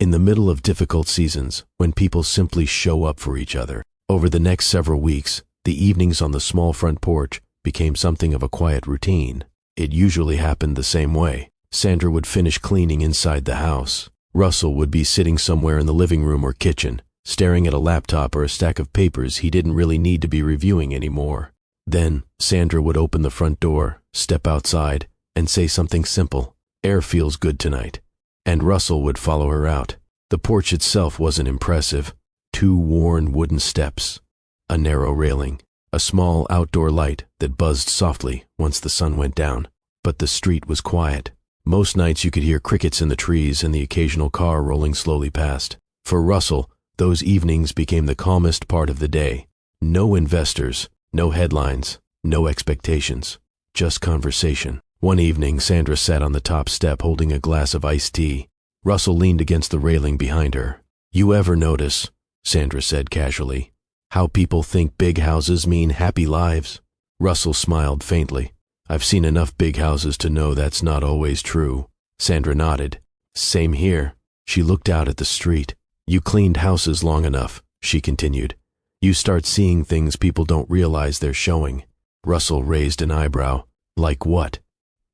in the middle of difficult seasons, when people simply show up for each other. Over the next several weeks, the evenings on the small front porch became something of a quiet routine. It usually happened the same way. Sandra would finish cleaning inside the house. Russell would be sitting somewhere in the living room or kitchen, staring at a laptop or a stack of papers he didn't really need to be reviewing anymore. Then, Sandra would open the front door, step outside, and say something simple. Air feels good tonight. And Russell would follow her out. The porch itself wasn't impressive. 2 worn wooden steps, a narrow railing, a small outdoor light that buzzed softly once the sun went down. But the street was quiet. Most nights you could hear crickets in the trees and the occasional car rolling slowly past. For Russell, those evenings became the calmest part of the day. No investors, no headlines, no expectations, just conversation. One evening, Sandra sat on the top step holding a glass of iced tea. Russell leaned against the railing behind her. You ever notice, Sandra said casually, how people think big houses mean happy lives? Russell smiled faintly. I've seen enough big houses to know that's not always true. Sandra nodded. Same here. She looked out at the street. You cleaned houses long enough, she continued. You start seeing things people don't realize they're showing. Russell raised an eyebrow. Like what?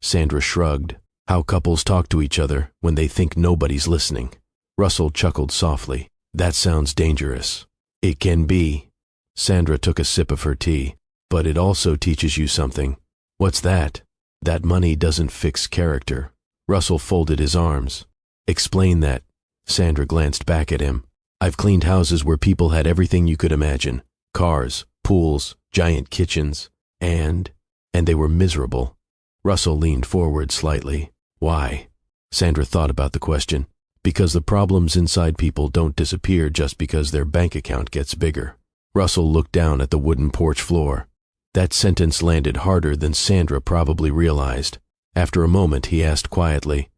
Sandra shrugged. How couples talk to each other when they think nobody's listening. Russell chuckled softly. That sounds dangerous. It can be. Sandra took a sip of her tea. But it also teaches you something. What's that? That money doesn't fix character. Russell folded his arms. Explain that. Sandra glanced back at him. I've cleaned houses where people had everything you could imagine. Cars, pools, giant kitchens, and they were miserable. Russell leaned forward slightly. Why? Sandra thought about the question. Because the problems inside people don't disappear just because their bank account gets bigger. Russell looked down at the wooden porch floor. That sentence landed harder than Sandra probably realized. After a moment, he asked quietly,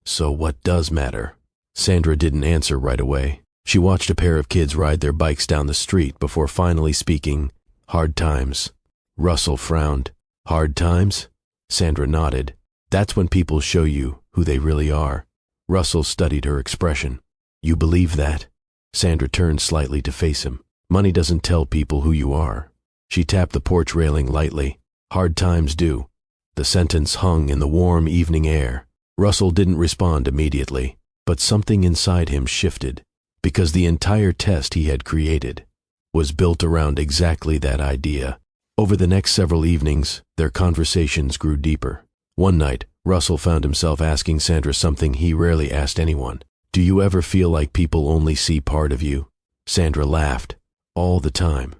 So what does matter? Sandra didn't answer right away. She watched a pair of kids ride their bikes down the street before finally speaking. Hard times. Russell frowned. Hard times? Sandra nodded. That's when people show you who they really are. Russell studied her expression. You believe that? Sandra turned slightly to face him. Money doesn't tell people who you are. She tapped the porch railing lightly. Hard times do. The sentence hung in the warm evening air. Russell didn't respond immediately, but something inside him shifted, because the entire test he had created was built around exactly that idea. Over the next several evenings, their conversations grew deeper. One night, Russell found himself asking Sandra something he rarely asked anyone. Do you ever feel like people only see part of you? Sandra laughed. All the time.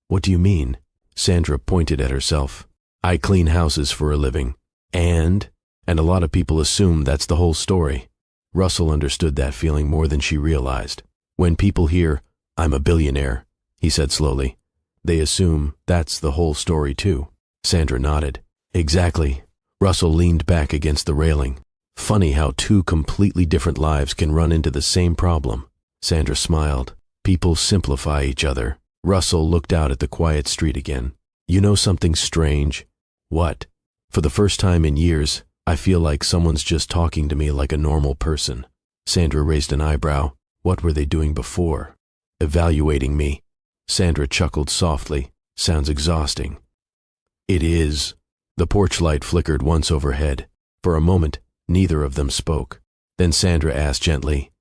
What do you mean? Sandra pointed at herself. I clean houses for a living. And a lot of people assume that's the whole story. Russell understood that feeling more than she realized. When people hear, I'm a billionaire, he said slowly, they assume that's the whole story too. Sandra nodded. Exactly. Russell leaned back against the railing. Funny how two completely different lives can run into the same problem. Sandra smiled. People simplify each other. Russell looked out at the quiet street again. You know something strange? What? For the first time in years, I feel like someone's just talking to me like a normal person. Sandra raised an eyebrow. What were they doing before? Evaluating me. Sandra chuckled softly. Sounds exhausting. It is. The porch light flickered once overhead. For a moment, neither of them spoke. Then Sandra asked gently,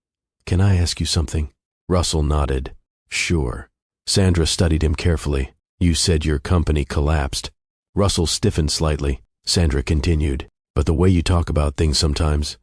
"Can I ask you something?" Russell nodded. Sure. Sandra studied him carefully. You said your company collapsed. Russell stiffened slightly. Sandra continued, but the way you talk about things sometimes,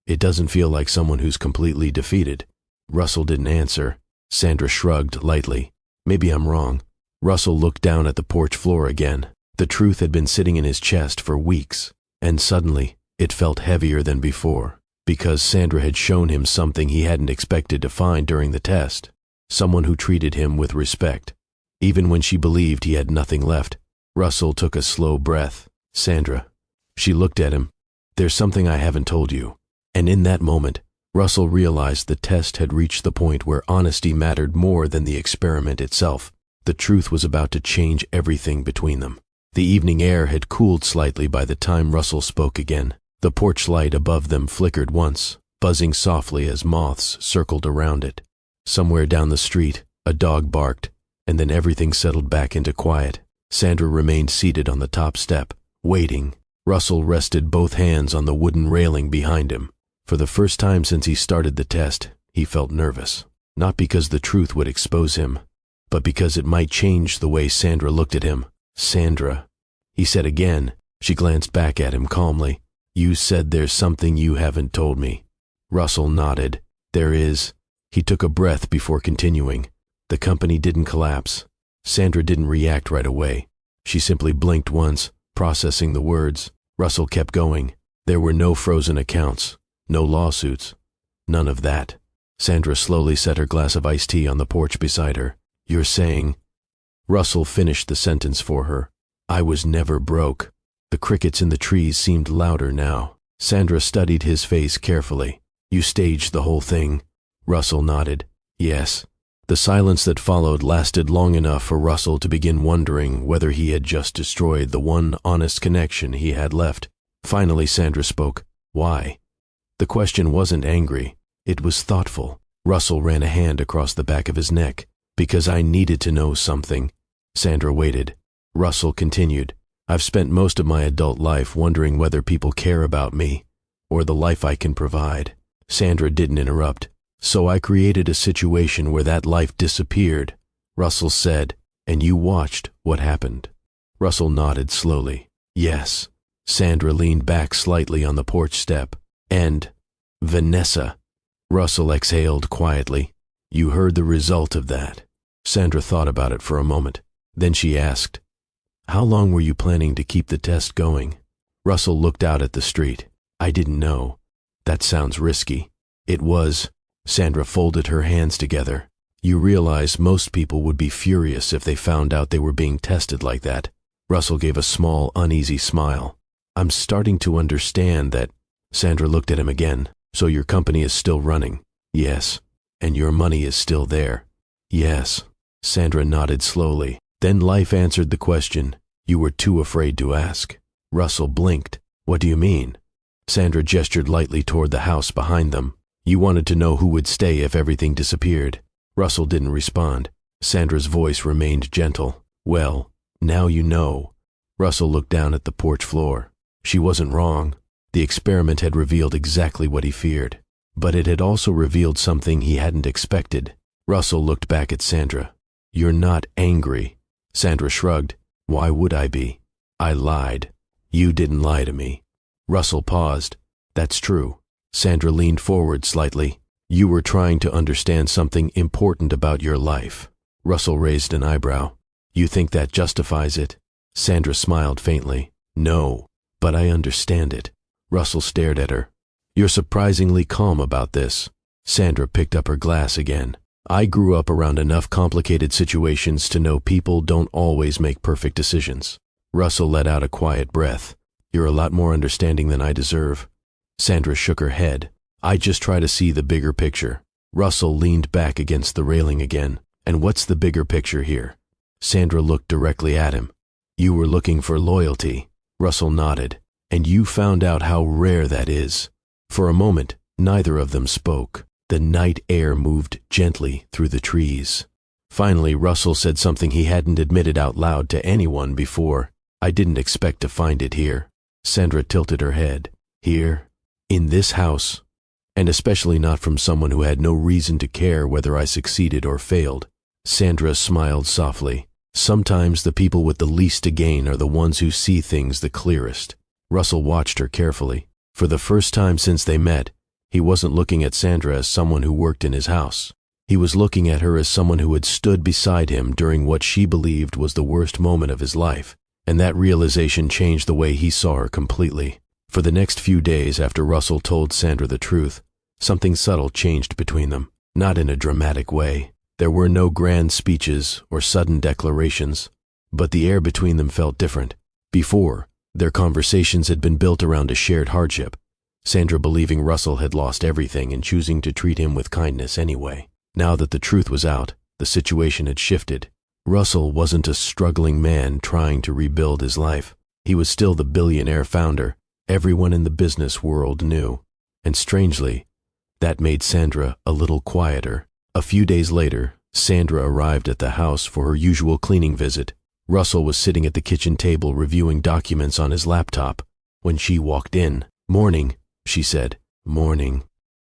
it doesn't feel like someone who's completely defeated. Russell didn't answer. Sandra shrugged lightly. Maybe I'm wrong. Russell looked down at the porch floor again. The truth had been sitting in his chest for weeks, and suddenly it felt heavier than before, because Sandra had shown him something he hadn't expected to find during the test. Someone who treated him with respect, even when she believed he had nothing left. Russell took a slow breath. Sandra. She looked at him. There's something I haven't told you. And in that moment, Russell realized the test had reached the point where honesty mattered more than the experiment itself. The truth was about to change everything between them. The evening air had cooled slightly by the time Russell spoke again. The porch light above them flickered once, buzzing softly as moths circled around it. Somewhere down the street, a dog barked, and then everything settled back into quiet. Sandra remained seated on the top step, waiting. Russell rested both hands on the wooden railing behind him. For the first time since he started the test, he felt nervous. Not because the truth would expose him, but because it might change the way Sandra looked at him. Sandra, he said again. She glanced back at him calmly. You said there's something you haven't told me. Russell nodded. There is. He took a breath before continuing. The company didn't collapse. Sandra didn't react right away. She simply blinked once, processing the words. Russell kept going. There were no frozen accounts, no lawsuits, none of that. Sandra slowly set her glass of iced tea on the porch beside her. You're saying? Russell finished the sentence for her. I was never broke. The crickets in the trees seemed louder now. Sandra studied his face carefully. You staged the whole thing. Russell nodded. Yes. The silence that followed lasted long enough for Russell to begin wondering whether he had just destroyed the one honest connection he had left. Finally, Sandra spoke. Why? The question wasn't angry. It was thoughtful. Russell ran a hand across the back of his neck. Because I needed to know something. Sandra waited. Russell continued. I've spent most of my adult life wondering whether people care about me, or the life I can provide. Sandra didn't interrupt. So I created a situation where that life disappeared, Russell said, and you watched what happened. Russell nodded slowly. Yes. Sandra leaned back slightly on the porch step. And Vanessa. Russell exhaled quietly. You heard the result of that. Sandra thought about it for a moment. Then she asked, how long were you planning to keep the test going? Russell looked out at the street. I didn't know. That sounds risky. It was. Sandra folded her hands together. You realize most people would be furious if they found out they were being tested like that. Russell gave a small, uneasy smile. I'm starting to understand that. Sandra looked at him again. So your company is still running? Yes. And your money is still there? Yes. Sandra nodded slowly. Then life answered the question you were too afraid to ask. Russell blinked. What do you mean? Sandra gestured lightly toward the house behind them. You wanted to know who would stay if everything disappeared. Russell didn't respond. Sandra's voice remained gentle. Well, now you know. Russell looked down at the porch floor. She wasn't wrong. The experiment had revealed exactly what he feared. But it had also revealed something he hadn't expected. Russell looked back at Sandra. You're not angry. Sandra shrugged. Why would I be? I lied. You didn't lie to me. Russell paused. That's true. Sandra leaned forward slightly. You were trying to understand something important about your life. Russell raised an eyebrow. You think that justifies it? Sandra smiled faintly. No, but I understand it. Russell stared at her. You're surprisingly calm about this. Sandra picked up her glass again. I grew up around enough complicated situations to know people don't always make perfect decisions. Russell let out a quiet breath. You're a lot more understanding than I deserve. Sandra shook her head. I just try to see the bigger picture. Russell leaned back against the railing again. And what's the bigger picture here? Sandra looked directly at him. You were looking for loyalty. Russell nodded. And you found out how rare that is. For a moment, neither of them spoke. The night air moved gently through the trees. Finally, Russell said something he hadn't admitted out loud to anyone before. I didn't expect to find it here. Sandra tilted her head. Here? In this house? And especially not from someone who had no reason to care whether I succeeded or failed. Sandra smiled softly. Sometimes the people with the least to gain are the ones who see things the clearest. Russell watched her carefully. For the first time since they met, he wasn't looking at Sandra as someone who worked in his house. He was looking at her as someone who had stood beside him during what she believed was the worst moment of his life, and that realization changed the way he saw her completely. For the next few days after Russell told Sandra the truth, something subtle changed between them, not in a dramatic way. There were no grand speeches or sudden declarations, but the air between them felt different. Before, their conversations had been built around a shared hardship, Sandra believing Russell had lost everything and choosing to treat him with kindness anyway. Now that the truth was out, the situation had shifted. Russell wasn't a struggling man trying to rebuild his life. He was still the billionaire founder everyone in the business world knew. And strangely, that made Sandra a little quieter. A few days later, Sandra arrived at the house for her usual cleaning visit. Russell was sitting at the kitchen table reviewing documents on his laptop when she walked in. Morning, she said. Morning.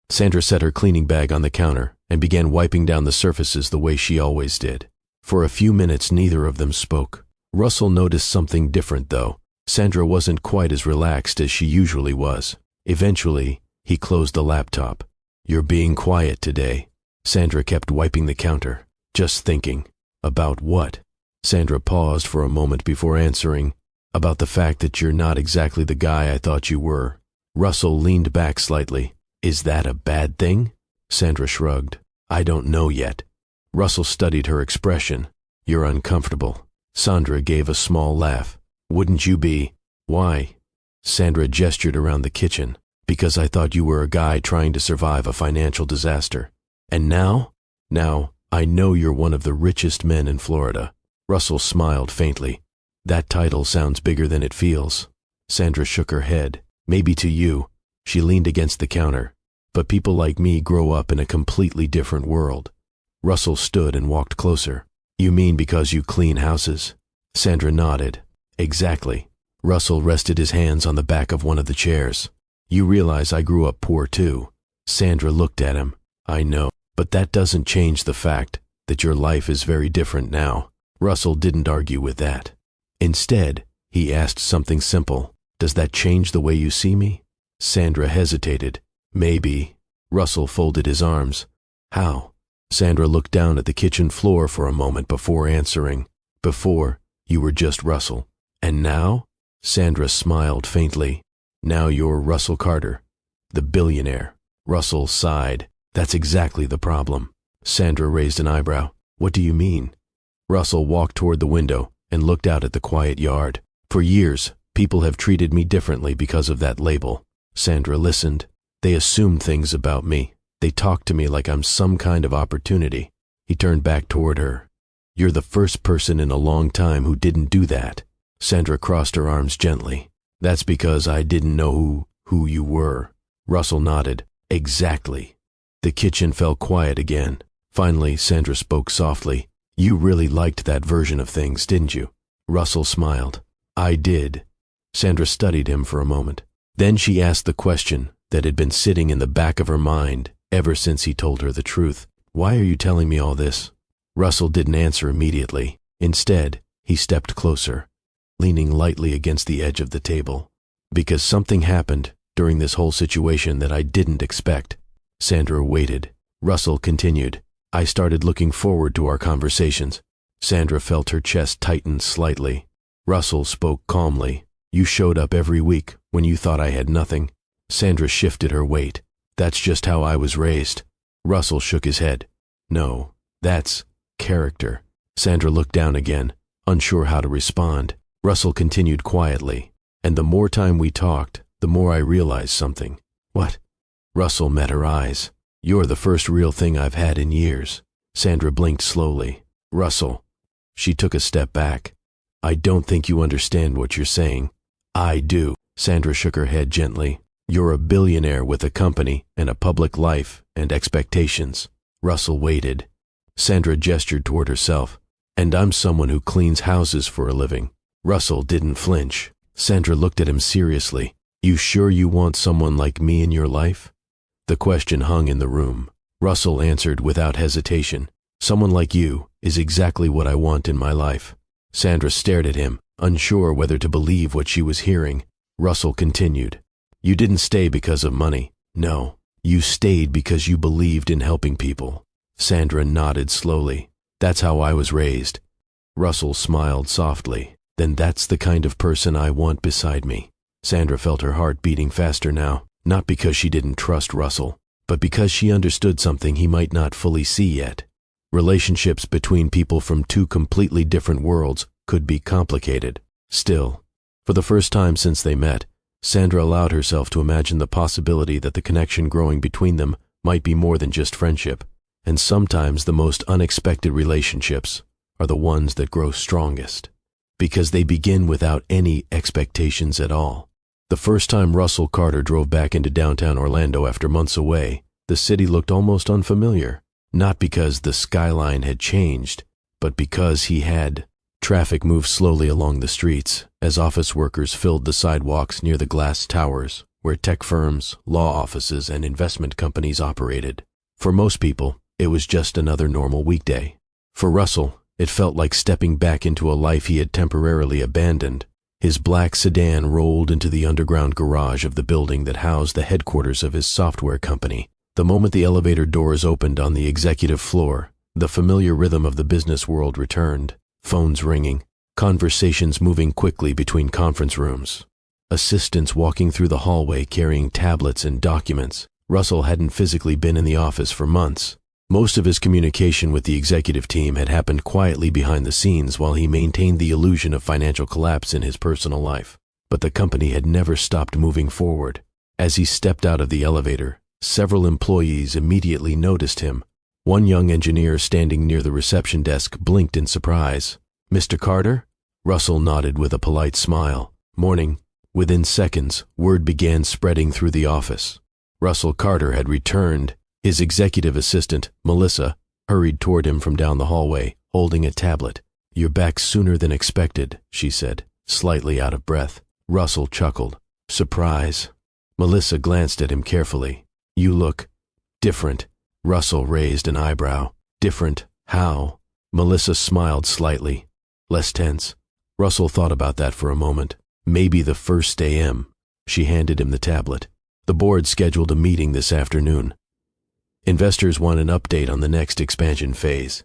Sandra set her cleaning bag on the counter and began wiping down the surfaces the way she always did. For a few minutes, neither of them spoke. Russell noticed something different, though. Sandra wasn't quite as relaxed as she usually was. Eventually, he closed the laptop. You're being quiet today. Sandra kept wiping the counter. Just thinking. About what? Sandra paused for a moment before answering. About the fact that you're not exactly the guy I thought you were. Russell leaned back slightly. Is that a bad thing? Sandra shrugged. I don't know yet. Russell studied her expression. You're uncomfortable. Sandra gave a small laugh. Wouldn't you be? Why? Sandra gestured around the kitchen. Because I thought you were a guy trying to survive a financial disaster. And now? Now, I know you're one of the richest men in Florida. Russell smiled faintly. That title sounds bigger than it feels. Sandra shook her head. Maybe to you. She leaned against the counter. But people like me grow up in a completely different world. Russell stood and walked closer. You mean because you clean houses? Sandra nodded. Exactly. Russell rested his hands on the back of one of the chairs. You realize I grew up poor too. Sandra looked at him. I know, but that doesn't change the fact that your life is very different now. Russell didn't argue with that. Instead, he asked something simple. Does that change the way you see me? Sandra hesitated. Maybe. Russell folded his arms. How? Sandra looked down at the kitchen floor for a moment before answering. Before, you were just Russell. And now? Sandra smiled faintly. Now you're Russell Carter, the billionaire. Russell sighed. That's exactly the problem. Sandra raised an eyebrow. What do you mean? Russell walked toward the window and looked out at the quiet yard. For years, people have treated me differently because of that label. Sandra listened. They assumed things about me. They talked to me like I'm some kind of opportunity. He turned back toward her. You're the first person in a long time who didn't do that. Sandra crossed her arms gently. That's because I didn't know who you were. Russell nodded. Exactly. The kitchen fell quiet again. Finally, Sandra spoke softly. You really liked that version of things, didn't you? Russell smiled. I did. Sandra studied him for a moment. Then she asked the question that had been sitting in the back of her mind ever since he told her the truth. Why are you telling me all this? Russell didn't answer immediately. Instead, he stepped closer, leaning lightly against the edge of the table. Because something happened during this whole situation that I didn't expect. Sandra waited. Russell continued. I started looking forward to our conversations. Sandra felt her chest tighten slightly. Russell spoke calmly. You showed up every week when you thought I had nothing. Sandra shifted her weight. That's just how I was raised. Russell shook his head. No, that's character. Sandra looked down again, unsure how to respond. Russell continued quietly. And the more time we talked, the more I realized something. What? Russell met her eyes. You're the first real thing I've had in years. Sandra blinked slowly. Russell. She took a step back. I don't think you understand what you're saying. I do. Sandra shook her head gently. You're a billionaire with a company and a public life and expectations. Russell waited. Sandra gestured toward herself. And I'm someone who cleans houses for a living. Russell didn't flinch. Sandra looked at him seriously. You sure you want someone like me in your life? The question hung in the room. Russell answered without hesitation. Someone like you is exactly what I want in my life. Sandra stared at him, unsure whether to believe what she was hearing. Russell continued. You didn't stay because of money. No, you stayed because you believed in helping people. Sandra nodded slowly. That's how I was raised. Russell smiled softly. Then that's the kind of person I want beside me. Sandra felt her heart beating faster now, not because she didn't trust Russell, but because she understood something he might not fully see yet. Relationships between people from two completely different worlds could be complicated. Still, for the first time since they met, Sandra allowed herself to imagine the possibility that the connection growing between them might be more than just friendship. And sometimes the most unexpected relationships are the ones that grow strongest, because they begin without any expectations at all. The first time Russell Carter drove back into downtown Orlando after months away, the city looked almost unfamiliar, not because the skyline had changed, but because he had. Traffic moved slowly along the streets as office workers filled the sidewalks near the glass towers where tech firms, law offices, and investment companies operated. For most people, it was just another normal weekday. For Russell, it felt like stepping back into a life he had temporarily abandoned. His black sedan rolled into the underground garage of the building that housed the headquarters of his software company. The moment the elevator doors opened on the executive floor, the familiar rhythm of the business world returned. Phones ringing, conversations moving quickly between conference rooms, assistants walking through the hallway carrying tablets and documents. Russell hadn't physically been in the office for months. Most of his communication with the executive team had happened quietly behind the scenes while he maintained the illusion of financial collapse in his personal life. But the company had never stopped moving forward. As he stepped out of the elevator, several employees immediately noticed him. One young engineer standing near the reception desk blinked in surprise. Mr. Carter? Russell nodded with a polite smile. Morning. Within seconds, word began spreading through the office. Russell Carter had returned. His executive assistant, Melissa, hurried toward him from down the hallway, holding a tablet. You're back sooner than expected, she said, slightly out of breath. Russell chuckled. Surprise. Melissa glanced at him carefully. You look different. Russell raised an eyebrow. Different? How? Melissa smiled slightly. Less tense. Russell thought about that for a moment. Maybe the first a.m. She handed him the tablet. The board scheduled a meeting this afternoon. Investors want an update on the next expansion phase.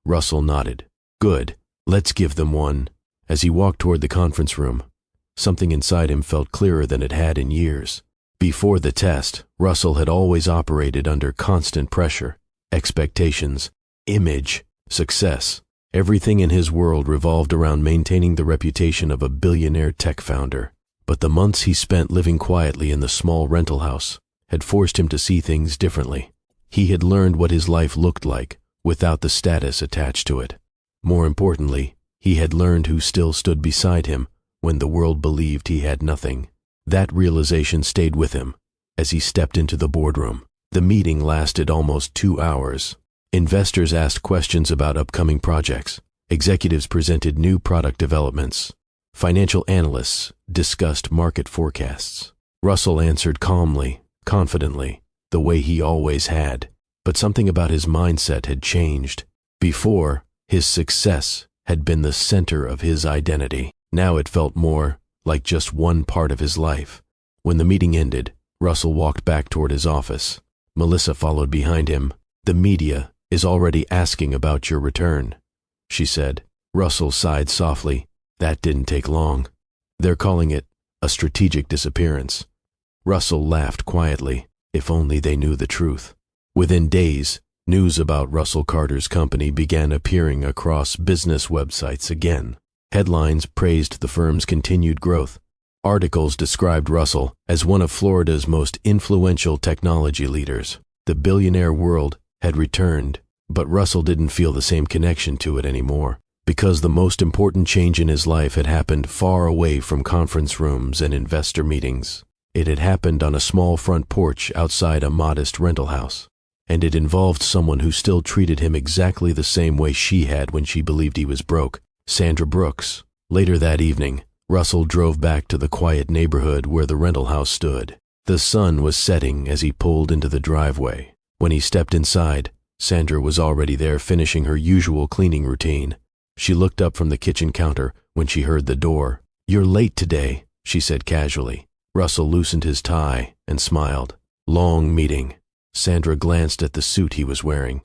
Russell nodded. Good. Let's give them one. As he walked toward the conference room, something inside him felt clearer than it had in years. Before the test, Russell had always operated under constant pressure, expectations, image, success. Everything in his world revolved around maintaining the reputation of a billionaire tech founder. But the months he spent living quietly in the small rental house had forced him to see things differently. He had learned what his life looked like without the status attached to it. More importantly, he had learned who still stood beside him when the world believed he had nothing. That realization stayed with him as he stepped into the boardroom. The meeting lasted almost 2 hours. Investors asked questions about upcoming projects. Executives presented new product developments. Financial analysts discussed market forecasts. Russell answered calmly, confidently, the way he always had. But something about his mindset had changed. Before, his success had been the center of his identity. Now it felt more like just one part of his life. When the meeting ended, Russell walked back toward his office. Melissa followed behind him. The media is already asking about your return, she said. Russell sighed softly. That didn't take long. They're calling it a strategic disappearance. Russell laughed quietly. If only they knew the truth. Within days, news about Russell Carter's company began appearing across business websites again. Headlines praised the firm's continued growth. Articles described Russell as one of Florida's most influential technology leaders. The billionaire world had returned, but Russell didn't feel the same connection to it anymore, because the most important change in his life had happened far away from conference rooms and investor meetings. It had happened on a small front porch outside a modest rental house, and it involved someone who still treated him exactly the same way she had when she believed he was broke, Sandra Brooks. Later that evening, Russell drove back to the quiet neighborhood where the rental house stood. The sun was setting as he pulled into the driveway. When he stepped inside, Sandra was already there finishing her usual cleaning routine. She looked up from the kitchen counter when she heard the door. "You're late today," she said casually. Russell loosened his tie and smiled. "Long meeting." Sandra glanced at the suit he was wearing.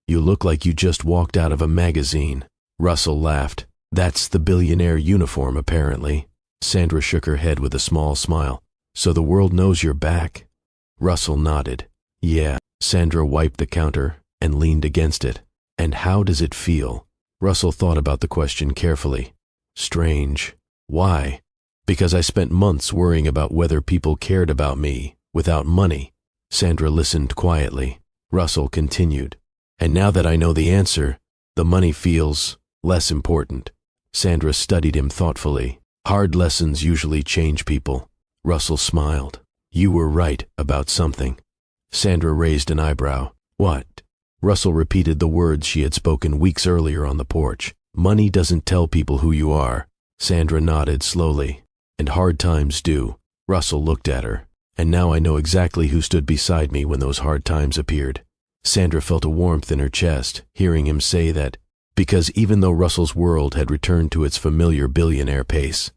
"You look like you just walked out of a magazine." Russell laughed. "That's the billionaire uniform, apparently." Sandra shook her head with a small smile. "So the world knows you're back?" Russell nodded. "Yeah." Sandra wiped the counter and leaned against it. "And how does it feel?" Russell thought about the question carefully. "Strange." "Why?" "Because I spent months worrying about whether people cared about me without money." Sandra listened quietly. Russell continued. "And now that I know the answer, the money feels less important." Sandra studied him thoughtfully. "Hard lessons usually change people." Russell smiled. "You were right about something." Sandra raised an eyebrow. "What?" Russell repeated the words she had spoken weeks earlier on the porch. "Money doesn't tell people who you are." Sandra nodded slowly. "And hard times do." Russell looked at her. "And now I know exactly who stood beside me when those hard times appeared." Sandra felt a warmth in her chest, hearing him say that, because even though Russell's world had returned to its familiar billionaire pace,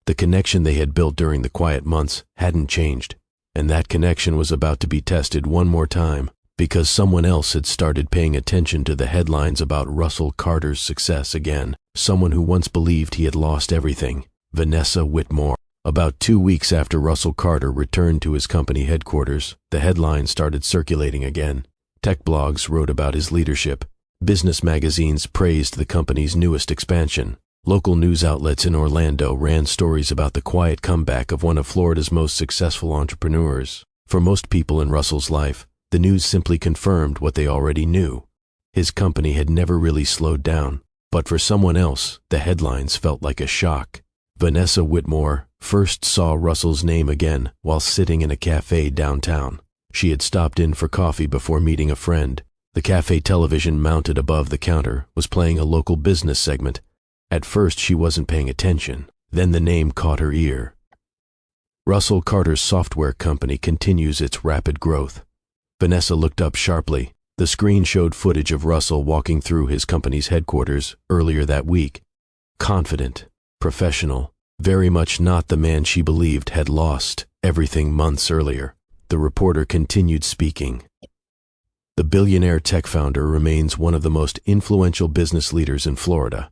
the connection they had built during the quiet months hadn't changed, and that connection was about to be tested one more time, because someone else had started paying attention to the headlines about Russell Carter's success again. Someone who once believed he had lost everything, Vanessa Whitmore. About 2 weeks after Russell Carter returned to his company headquarters, the headlines started circulating again. Tech blogs wrote about his leadership. Business magazines praised the company's newest expansion. Local news outlets in Orlando ran stories about the quiet comeback of one of Florida's most successful entrepreneurs. For most people in Russell's life, the news simply confirmed what they already knew. His company had never really slowed down. But for someone else, the headlines felt like a shock. Vanessa Whitmore first saw Russell's name again while sitting in a cafe downtown. She had stopped in for coffee before meeting a friend. The cafe television mounted above the counter was playing a local business segment. At first she wasn't paying attention. Then the name caught her ear. Russell Carter's software company continues its rapid growth. Vanessa looked up sharply. The screen showed footage of Russell walking through his company's headquarters earlier that week. Confident, professional, very much not the man she believed had lost everything months earlier. The reporter continued speaking. "The billionaire tech founder remains one of the most influential business leaders in Florida."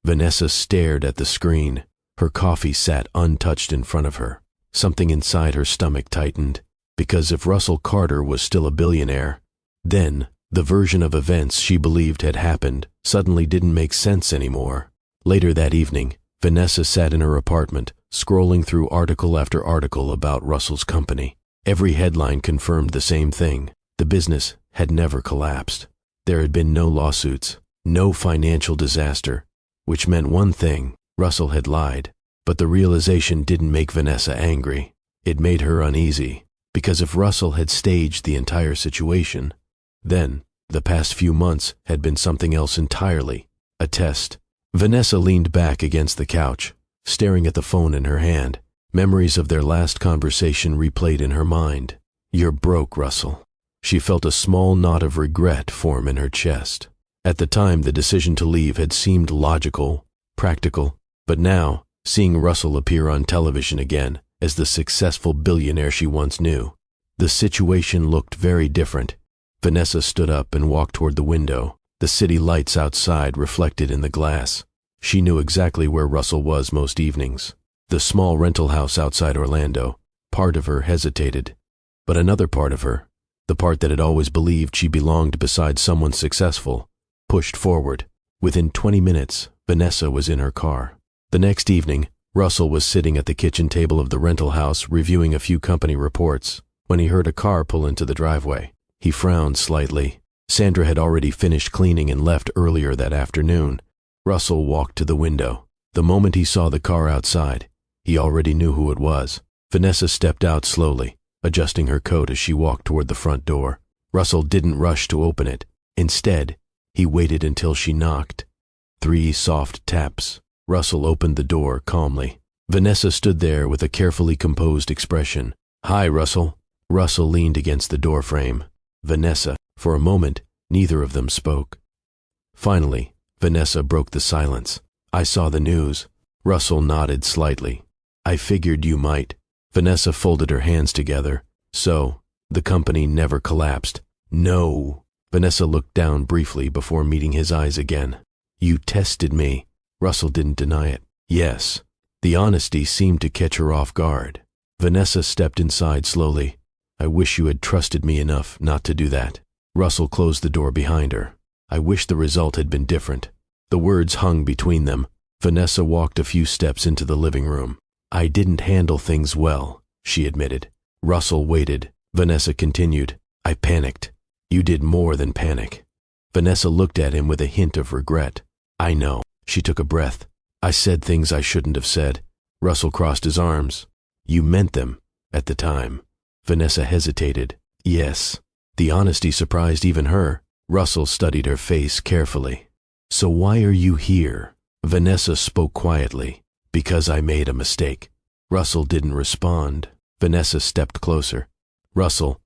Vanessa stared at the screen. Her coffee sat untouched in front of her. Something inside her stomach tightened, because if Russell Carter was still a billionaire, then the version of events she believed had happened suddenly didn't make sense anymore. Later that evening, Vanessa sat in her apartment, scrolling through article after article about Russell's company. Every headline confirmed the same thing. The business had never collapsed. There had been no lawsuits, no financial disaster, which meant one thing: Russell had lied. But the realization didn't make Vanessa angry. It made her uneasy, because if Russell had staged the entire situation, then the past few months had been something else entirely, a test. Vanessa leaned back against the couch, staring at the phone in her hand. Memories of their last conversation replayed in her mind. "You're broke, Russell." She felt a small knot of regret form in her chest. At the time, the decision to leave had seemed logical, practical, but now, seeing Russell appear on television again as the successful billionaire she once knew, the situation looked very different. Vanessa stood up and walked toward the window. The city lights outside reflected in the glass. She knew exactly where Russell was most evenings. The small rental house outside Orlando. Part of her hesitated, but another part of her, the part that had always believed she belonged beside someone successful, pushed forward. Within 20 minutes, Vanessa was in her car. The next evening, Russell was sitting at the kitchen table of the rental house reviewing a few company reports when he heard a car pull into the driveway. He frowned slightly. Sandra had already finished cleaning and left earlier that afternoon. Russell walked to the window. The moment he saw the car outside, he already knew who it was. Vanessa stepped out slowly, adjusting her coat as she walked toward the front door. Russell didn't rush to open it. Instead, he waited until she knocked. 3 soft taps. Russell opened the door calmly. Vanessa stood there with a carefully composed expression. "Hi, Russell." Russell leaned against the doorframe. Vanessa. For a moment, neither of them spoke. Finally, Vanessa broke the silence. "I saw the news." Russell nodded slightly. "I figured you might." Vanessa folded her hands together. "So, the company never collapsed?" "No." Vanessa looked down briefly before meeting his eyes again. "You tested me." Russell didn't deny it. "Yes." The honesty seemed to catch her off guard. Vanessa stepped inside slowly. "I wish you had trusted me enough not to do that." Russell closed the door behind her. "I wish the result had been different." The words hung between them. Vanessa walked a few steps into the living room. "I didn't handle things well," she admitted. Russell waited. Vanessa continued. "I panicked." "You did more than panic." Vanessa looked at him with a hint of regret. "I know." She took a breath. "I said things I shouldn't have said." Russell crossed his arms. "You meant them at the time." Vanessa hesitated. "Yes." The honesty surprised even her. Russell studied her face carefully. "So why are you here?" Vanessa spoke quietly. "Because I made a mistake." Russell didn't respond. Vanessa stepped closer. "Russell,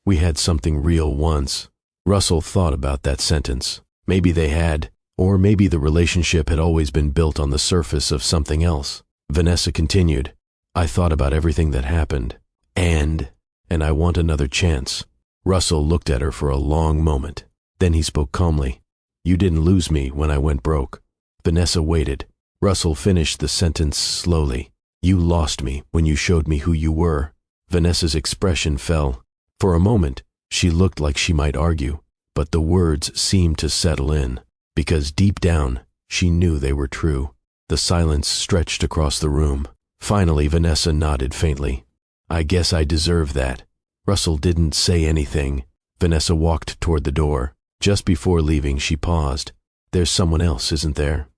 we had something real once." Russell thought about that sentence. Maybe they had, or maybe the relationship had always been built on the surface of something else. Vanessa continued. "I thought about everything that happened. And I want another chance." Russell looked at her for a long moment. Then he spoke calmly. "You didn't lose me when I went broke." Vanessa waited. Russell finished the sentence slowly. "You lost me when you showed me who you were." Vanessa's expression fell. For a moment, she looked like she might argue, but the words seemed to settle in, because deep down, she knew they were true. The silence stretched across the room. Finally, Vanessa nodded faintly. "I guess I deserve that." Russell didn't say anything. Vanessa walked toward the door. Just before leaving, she paused. "There's someone else, isn't there?"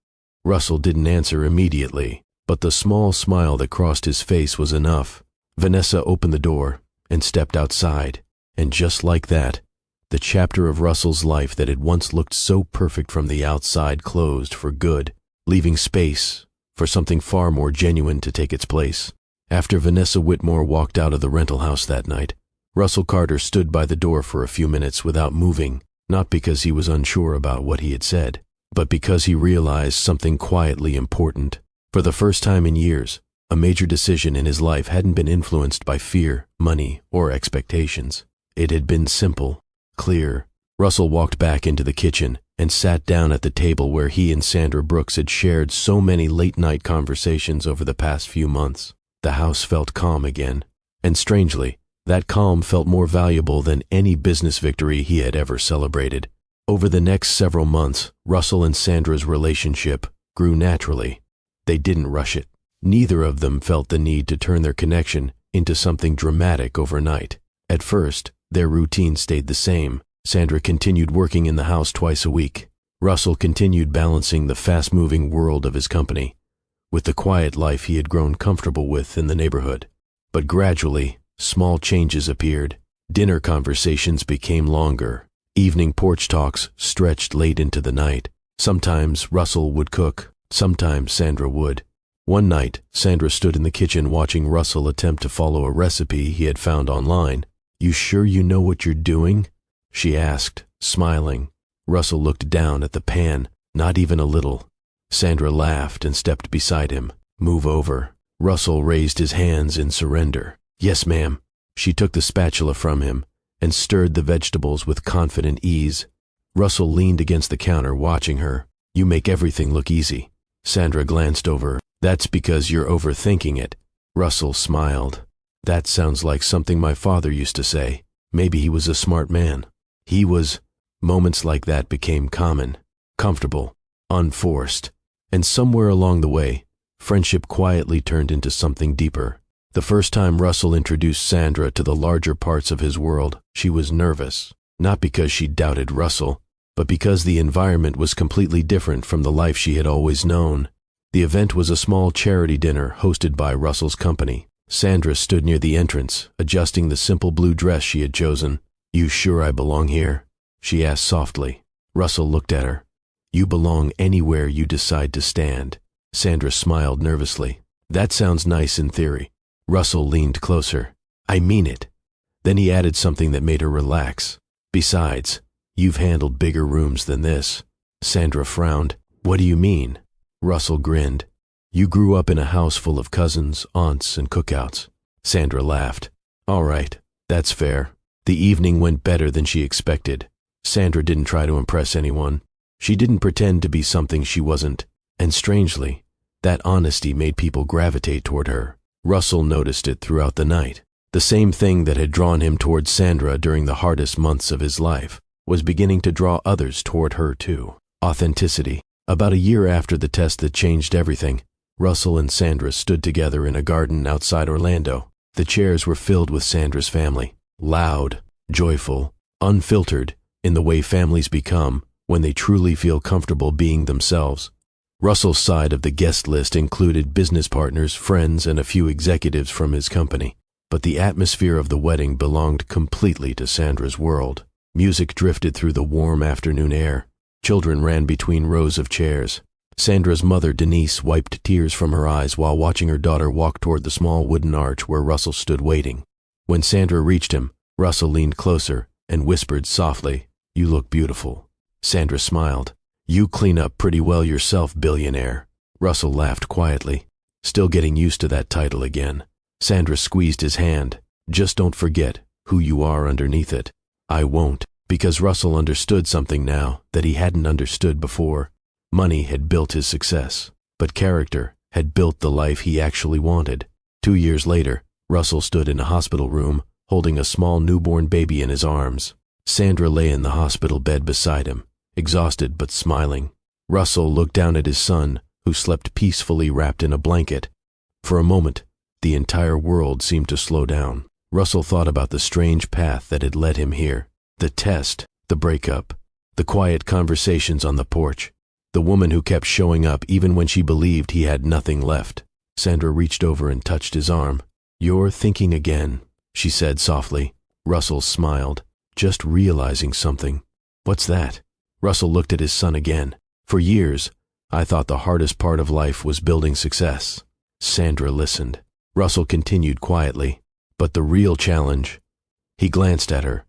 Russell didn't answer immediately, but the small smile that crossed his face was enough. Vanessa opened the door and stepped outside, and just like that, the chapter of Russell's life that had once looked so perfect from the outside closed for good, leaving space for something far more genuine to take its place. After Vanessa Whitmore walked out of the rental house that night, Russell Carter stood by the door for a few minutes without moving, not because he was unsure about what he had said, but because he realized something quietly important. For the first time in years, a major decision in his life hadn't been influenced by fear, money, or expectations. It had been simple, clear. Russell walked back into the kitchen and sat down at the table where he and Sandra Brooks had shared so many late-night conversations over the past few months. The house felt calm again, and strangely, that calm felt more valuable than any business victory he had ever celebrated. Over the next several months, Russell and Sandra's relationship grew naturally. They didn't rush it. Neither of them felt the need to turn their connection into something dramatic overnight. At first, their routine stayed the same. Sandra continued working in the house twice a week. Russell continued balancing the fast-moving world of his company with the quiet life he had grown comfortable with in the neighborhood. But gradually, small changes appeared. Dinner conversations became longer. Evening porch talks stretched late into the night. Sometimes Russell would cook, sometimes Sandra would. One night, Sandra stood in the kitchen watching Russell attempt to follow a recipe he had found online. "You sure you know what you're doing?" she asked, smiling. Russell looked down at the pan, not even a little. Sandra laughed and stepped beside him. "Move over." Russell raised his hands in surrender. "Yes, ma'am." She took the spatula from him and stirred the vegetables with confident ease. Russell leaned against the counter watching her. "You make everything look easy." Sandra glanced over. "That's because you're overthinking it." Russell smiled. "That sounds like something my father used to say. Maybe he was a smart man." He was. Moments like that became common, comfortable, unforced. And somewhere along the way, friendship quietly turned into something deeper. The first time Russell introduced Sandra to the larger parts of his world, she was nervous, not because she doubted Russell, but because the environment was completely different from the life she had always known. The event was a small charity dinner hosted by Russell's company. Sandra stood near the entrance, adjusting the simple blue dress she had chosen. "You sure I belong here?" she asked softly. Russell looked at her. "You belong anywhere you decide to stand." Sandra smiled nervously. "That sounds nice in theory." Russell leaned closer. "I mean it." Then he added something that made her relax. "Besides, you've handled bigger rooms than this." Sandra frowned. "What do you mean?" Russell grinned. "You grew up in a house full of cousins, aunts, and cookouts." Sandra laughed. "All right, that's fair." The evening went better than she expected. Sandra didn't try to impress anyone. She didn't pretend to be something she wasn't. And strangely, that honesty made people gravitate toward her. Russell noticed it throughout the night. The same thing that had drawn him toward Sandra during the hardest months of his life was beginning to draw others toward her too. Authenticity. About a year after the test that changed everything, Russell and Sandra stood together in a garden outside Orlando. The chairs were filled with Sandra's family. Loud, joyful, unfiltered, in the way families become when they truly feel comfortable being themselves. Russell's side of the guest list included business partners, friends, and a few executives from his company. But the atmosphere of the wedding belonged completely to Sandra's world. Music drifted through the warm afternoon air. Children ran between rows of chairs. Sandra's mother, Denise, wiped tears from her eyes while watching her daughter walk toward the small wooden arch where Russell stood waiting. When Sandra reached him, Russell leaned closer and whispered softly, "You look beautiful." Sandra smiled. "You clean up pretty well yourself, billionaire." Russell laughed quietly, still getting used to that title again. Sandra squeezed his hand. "Just don't forget who you are underneath it." "I won't," because Russell understood something now that he hadn't understood before. Money had built his success, but character had built the life he actually wanted. 2 years later, Russell stood in a hospital room, holding a small newborn baby in his arms. Sandra lay in the hospital bed beside him, exhausted but smiling. Russell looked down at his son, who slept peacefully wrapped in a blanket. For a moment, the entire world seemed to slow down. Russell thought about the strange path that had led him here. The test, the breakup, the quiet conversations on the porch, the woman who kept showing up even when she believed he had nothing left. Sandra reached over and touched his arm. "You're thinking again," she said softly. Russell smiled, just realizing something. "What's that?" Russell looked at his son again. "For years, I thought the hardest part of life was building success." Sandra listened. Russell continued quietly. "But the real challenge," he glanced at her,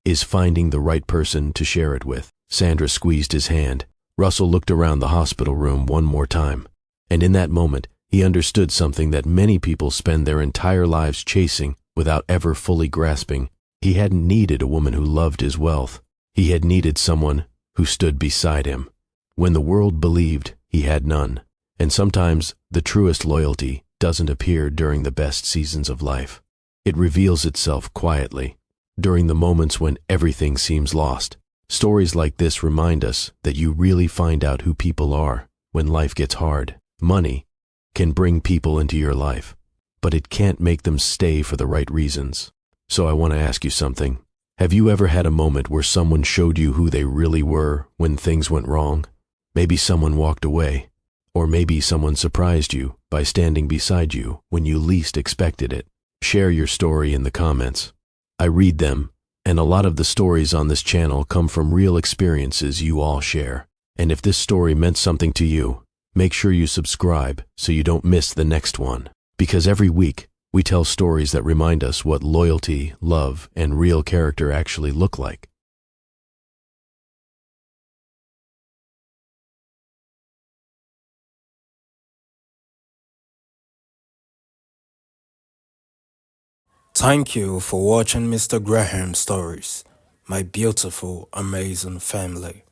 "is finding the right person to share it with." Sandra squeezed his hand. Russell looked around the hospital room one more time. And in that moment, he understood something that many people spend their entire lives chasing without ever fully grasping. He hadn't needed a woman who loved his wealth. He had needed someone who stood beside him when the world believed he had none. And sometimes the truest loyalty doesn't appear during the best seasons of life. It reveals itself quietly, during the moments when everything seems lost. Stories like this remind us that you really find out who people are when life gets hard. Money can bring people into your life, but it can't make them stay for the right reasons. So I want to ask you something. Have you ever had a moment where someone showed you who they really were when things went wrong? Maybe someone walked away, or maybe someone surprised you by standing beside you when you least expected it. Share your story in the comments. I read them, and a lot of the stories on this channel come from real experiences you all share. And if this story meant something to you, make sure you subscribe so you don't miss the next one. Because every week, we tell stories that remind us what loyalty, love, and real character actually look like. Thank you for watching Mr. Graham's stories, my beautiful, amazing family.